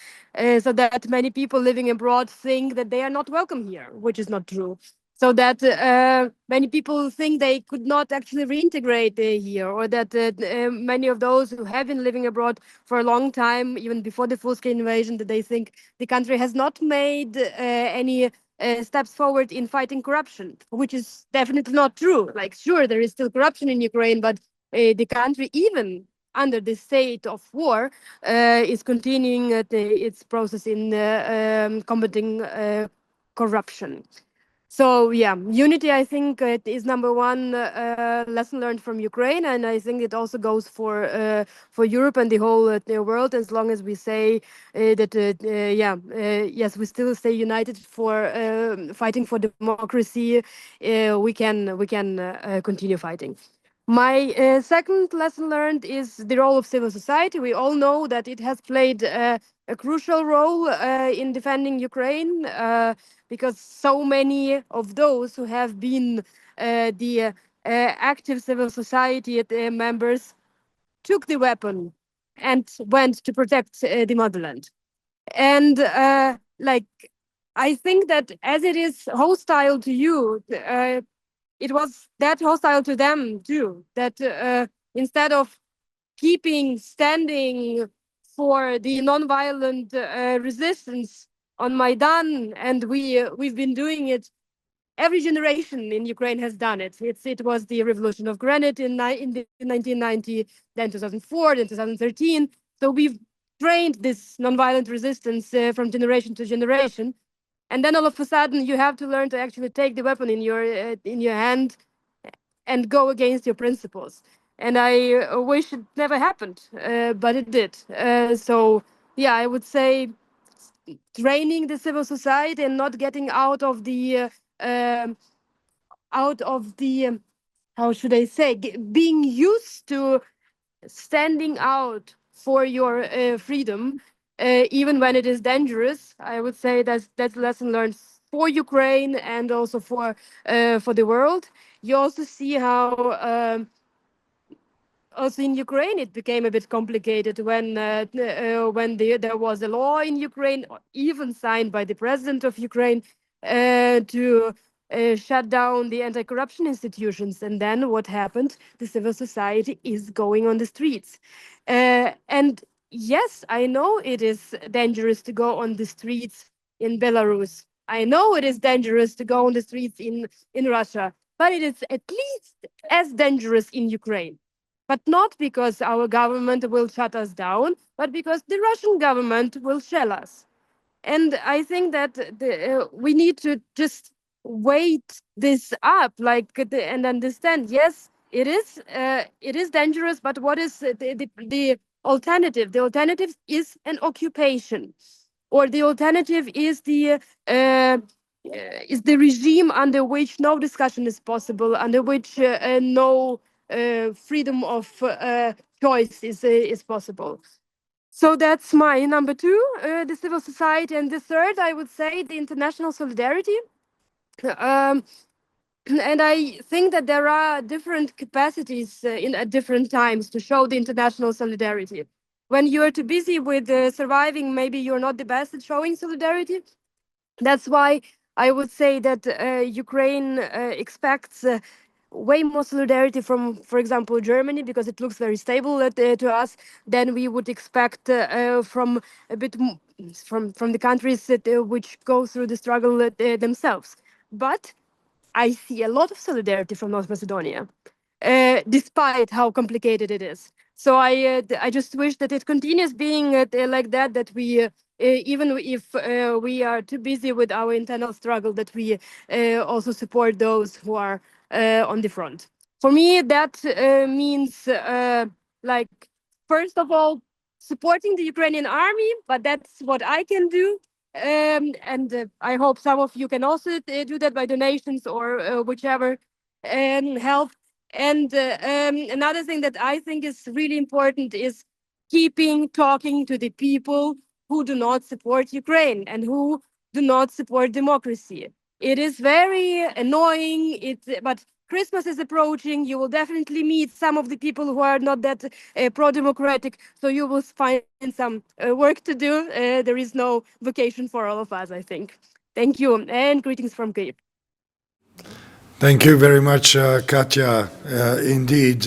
So that many people living abroad think that they are not welcome here, which is not true. So that many people think they could not actually reintegrate here, or that many of those who have been living abroad for a long time, even before the full-scale invasion, that they think the country has not made any steps forward in fighting corruption, which is definitely not true. Like, sure, there is still corruption in Ukraine, but the country, even under the state of war, is continuing its process in combating corruption. So yeah, unity, I think, is number one lesson learned from Ukraine, and I think it also goes for Europe and the whole the world. As long as we say that, yes, we still stay united for fighting for democracy, we can continue fighting. My second lesson learned is the role of civil society. We all know that it has played a crucial role in defending Ukraine, because so many of those who have been the active civil society members took the weapon and went to protect the motherland. And I think that as it is hostile to you, it was that hostile to them too, that instead of standing for the nonviolent resistance on Maidan, and we've been doing it. Every generation in Ukraine has done it. It was the Revolution of Granite in 1990, then 2004, then 2013. So we've trained this nonviolent resistance from generation to generation, and then all of a sudden you have to learn to actually take the weapon in your hand and go against your principles. And I wish it never happened, but it did. So yeah, I would say training the civil society and not getting out of the out of the how should I say, being used to standing out for your freedom, even when it is dangerous. I would say that's a lesson learned for Ukraine and also for the world. You also see how also in Ukraine it became a bit complicated when there was a law in Ukraine, even signed by the president of Ukraine, to shut down the anti-corruption institutions. And then what happened? The civil society is going on the streets. And yes, I know it is dangerous to go on the streets in Belarus. I know it is dangerous to go on the streets in Russia, but it is at least as dangerous in Ukraine. But not because our government will shut us down, but because the Russian government will shell us. And I think that we need to just weight this up, and understand. Yes, it is dangerous, but what is the alternative? The alternative is an occupation, or the alternative is the regime under which no discussion is possible, under which no freedom of choice is possible. So that's my number two, the civil society. And the third, I would say, the international solidarity. And I think that there are different capacities at different times to show the international solidarity. When you're too busy with surviving, maybe you're not the best at showing solidarity. That's why I would say that Ukraine expects way more solidarity from, for example, Germany, because it looks very stable to us, than we would expect from a bit from the countries which go through the struggle themselves. But I see a lot of solidarity from North Macedonia, despite how complicated it is. So I just wish that it continues being like that, that we, even if we are too busy with our internal struggle, that we also support those who are on the front. For me, that means, first of all, supporting the Ukrainian army, but that's what I can do. And I hope some of you can also do that by donations or whichever help. And another thing that I think is really important is keeping talking to the people who do not support Ukraine and who do not support democracy. It is very annoying, but Christmas is approaching. You will definitely meet some of the people who are not that pro-democratic, so you will find some work to do. There is no vacation for all of us, I think. Thank you, and greetings from Kyiv. Thank you very much, Katya. Indeed,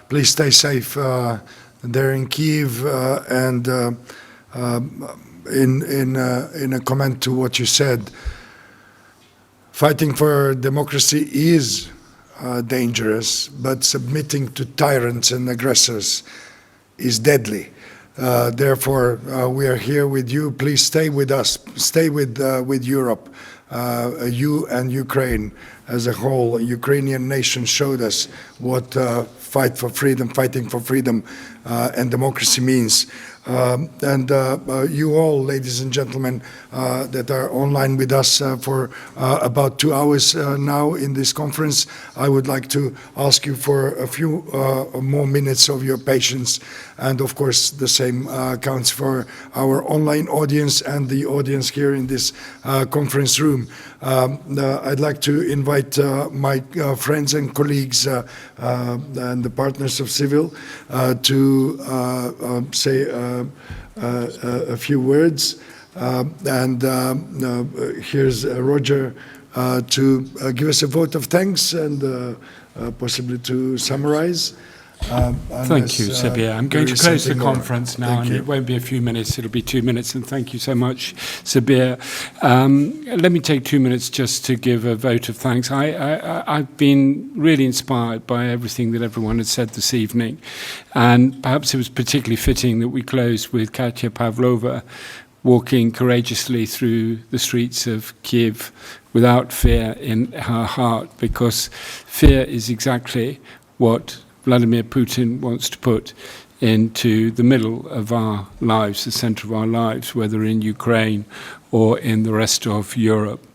please stay safe there in Kyiv. And in a comment to what you said, fighting for democracy is dangerous, but submitting to tyrants and aggressors is deadly. Therefore, we are here with you. Please stay with us. Stay with Europe. You and Ukraine as a whole. Ukrainian nation showed us what fighting for freedom and democracy means. And you all, ladies and gentlemen, that are online with us for about 2 hours now in this conference, I would like to ask you for a few more minutes of your patience. And of course, the same counts for our online audience and the audience here in this conference room. I'd like to invite my friends and colleagues and the partners of Civil to say a few words. And here's Roger to give us a vote of thanks and possibly to summarize. Thank you, Sabir. I'm going to close the conference now, and it won't be a few minutes, it'll be 2 minutes, and thank you so much, Sabir. Let me take 2 minutes just to give a vote of thanks. I've been really inspired by everything that everyone has said this evening, and perhaps it was particularly fitting that we closed with Katya Pavlova walking courageously through the streets of Kyiv without fear in her heart, because fear is exactly what Vladimir Putin wants to put into the middle of our lives, the center of our lives, whether in Ukraine or in the rest of Europe.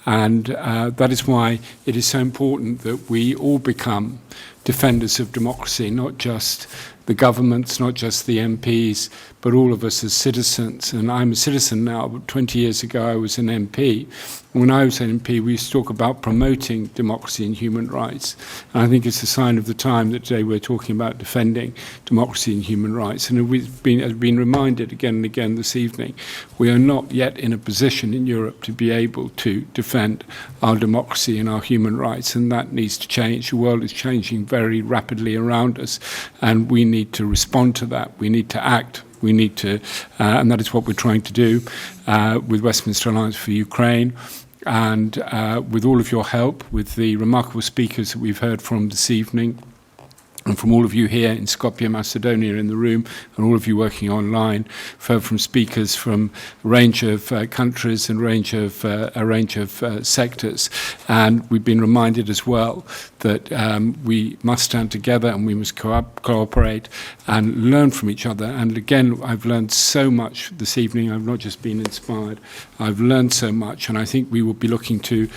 And that is why it is so important that we all become defenders of democracy, not just the governments, not just the MPs, but all of us as citizens. And I'm a citizen now, but 20 years ago I was an MP. When I was an MP, we used to talk about promoting democracy and human rights. And I think it's a sign of the time that today we're talking about defending democracy and human rights. And we've been reminded again and again this evening, we are not yet in a position in Europe to be able to defend our democracy and our human rights, and that needs to change. The world is changing very rapidly around us, and we need to respond to that. We need to act. We need to, and that is what we're trying to do with Westminster Alliance for Ukraine, and with all of your help, with the remarkable speakers that we've heard from this evening, and from all of you here in Skopje, Macedonia in the room, and all of you working online, from speakers from a range of countries and a range of sectors. And we've been reminded as well that we must stand together and we must cooperate and learn from each other. And again, I've learned so much this evening. I've not just been inspired, I've learned so much, and I think we will be looking to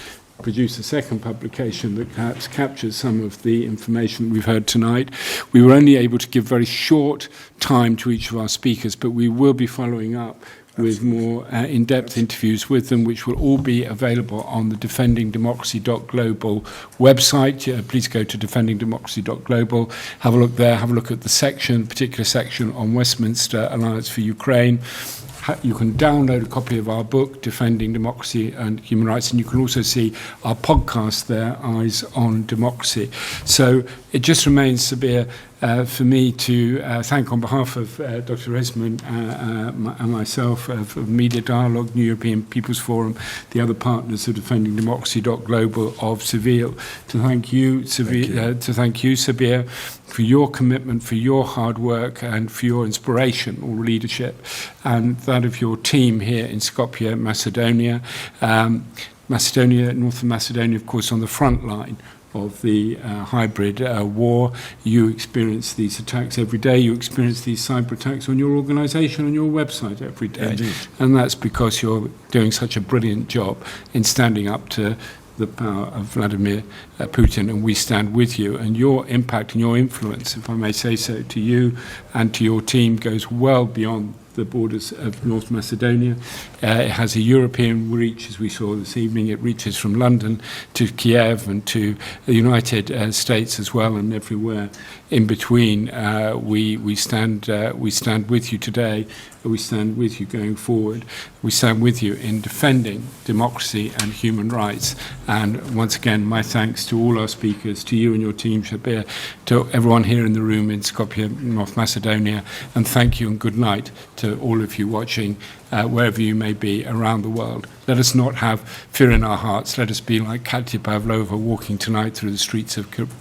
produce a second publication that perhaps captures some of the information we've heard tonight. We were only able to give very short time to each of our speakers, but we will be following up with more in-depth interviews with them, which will all be available on the defendingdemocracy.global website. Please go to defendingdemocracy.global, have a look there, have a look at the particular section on Westminster Alliance for Ukraine. You can download a copy of our book, Defending Democracy and Human Rights, and you can also see our podcast there, Eyes on Democracy. So it just remains, Sabir, for me to thank on behalf of Dr. Resman and myself of Media Dialogue, New European People's Forum, the other partners of Defending Democracy.global of Seville, to thank you, Sabir, for your commitment, for your hard work, and for your inspiration or leadership, and that of your team here in Skopje, Macedonia. Northern Macedonia, of course, on the front line of the hybrid war. You experience these attacks every day. You experience these cyber attacks on your organisation, on your website every day. Indeed. And that's because you're doing such a brilliant job in standing up to the power of Vladimir Putin, and we stand with you. And your impact and your influence, if I may say so, to you and to your team goes well beyond the borders of North Macedonia. It has a European reach, as we saw this evening. It reaches from London to Kiev and to the United States as well, and everywhere in between. We stand with you today. We stand with you going forward. We stand with you in defending democracy and human rights. And once again, my thanks to all our speakers, to you and your team, Shabir, to everyone here in the room in Skopje, North Macedonia, and thank you and good night to all of you watching wherever you may be around the world. Let us not have fear in our hearts. Let us be like Katya Pavlova walking tonight through the streets of Kyiv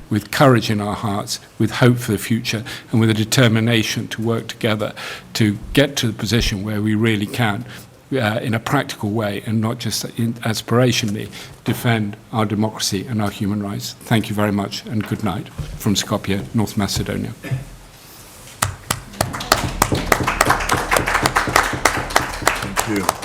with courage in our hearts, with hope for the future, and with a determination to work together to get to the position where we really can, in a practical way and not just aspirationally, defend our democracy and our human rights. Thank you very much and good night from Skopje, North Macedonia. Thank you.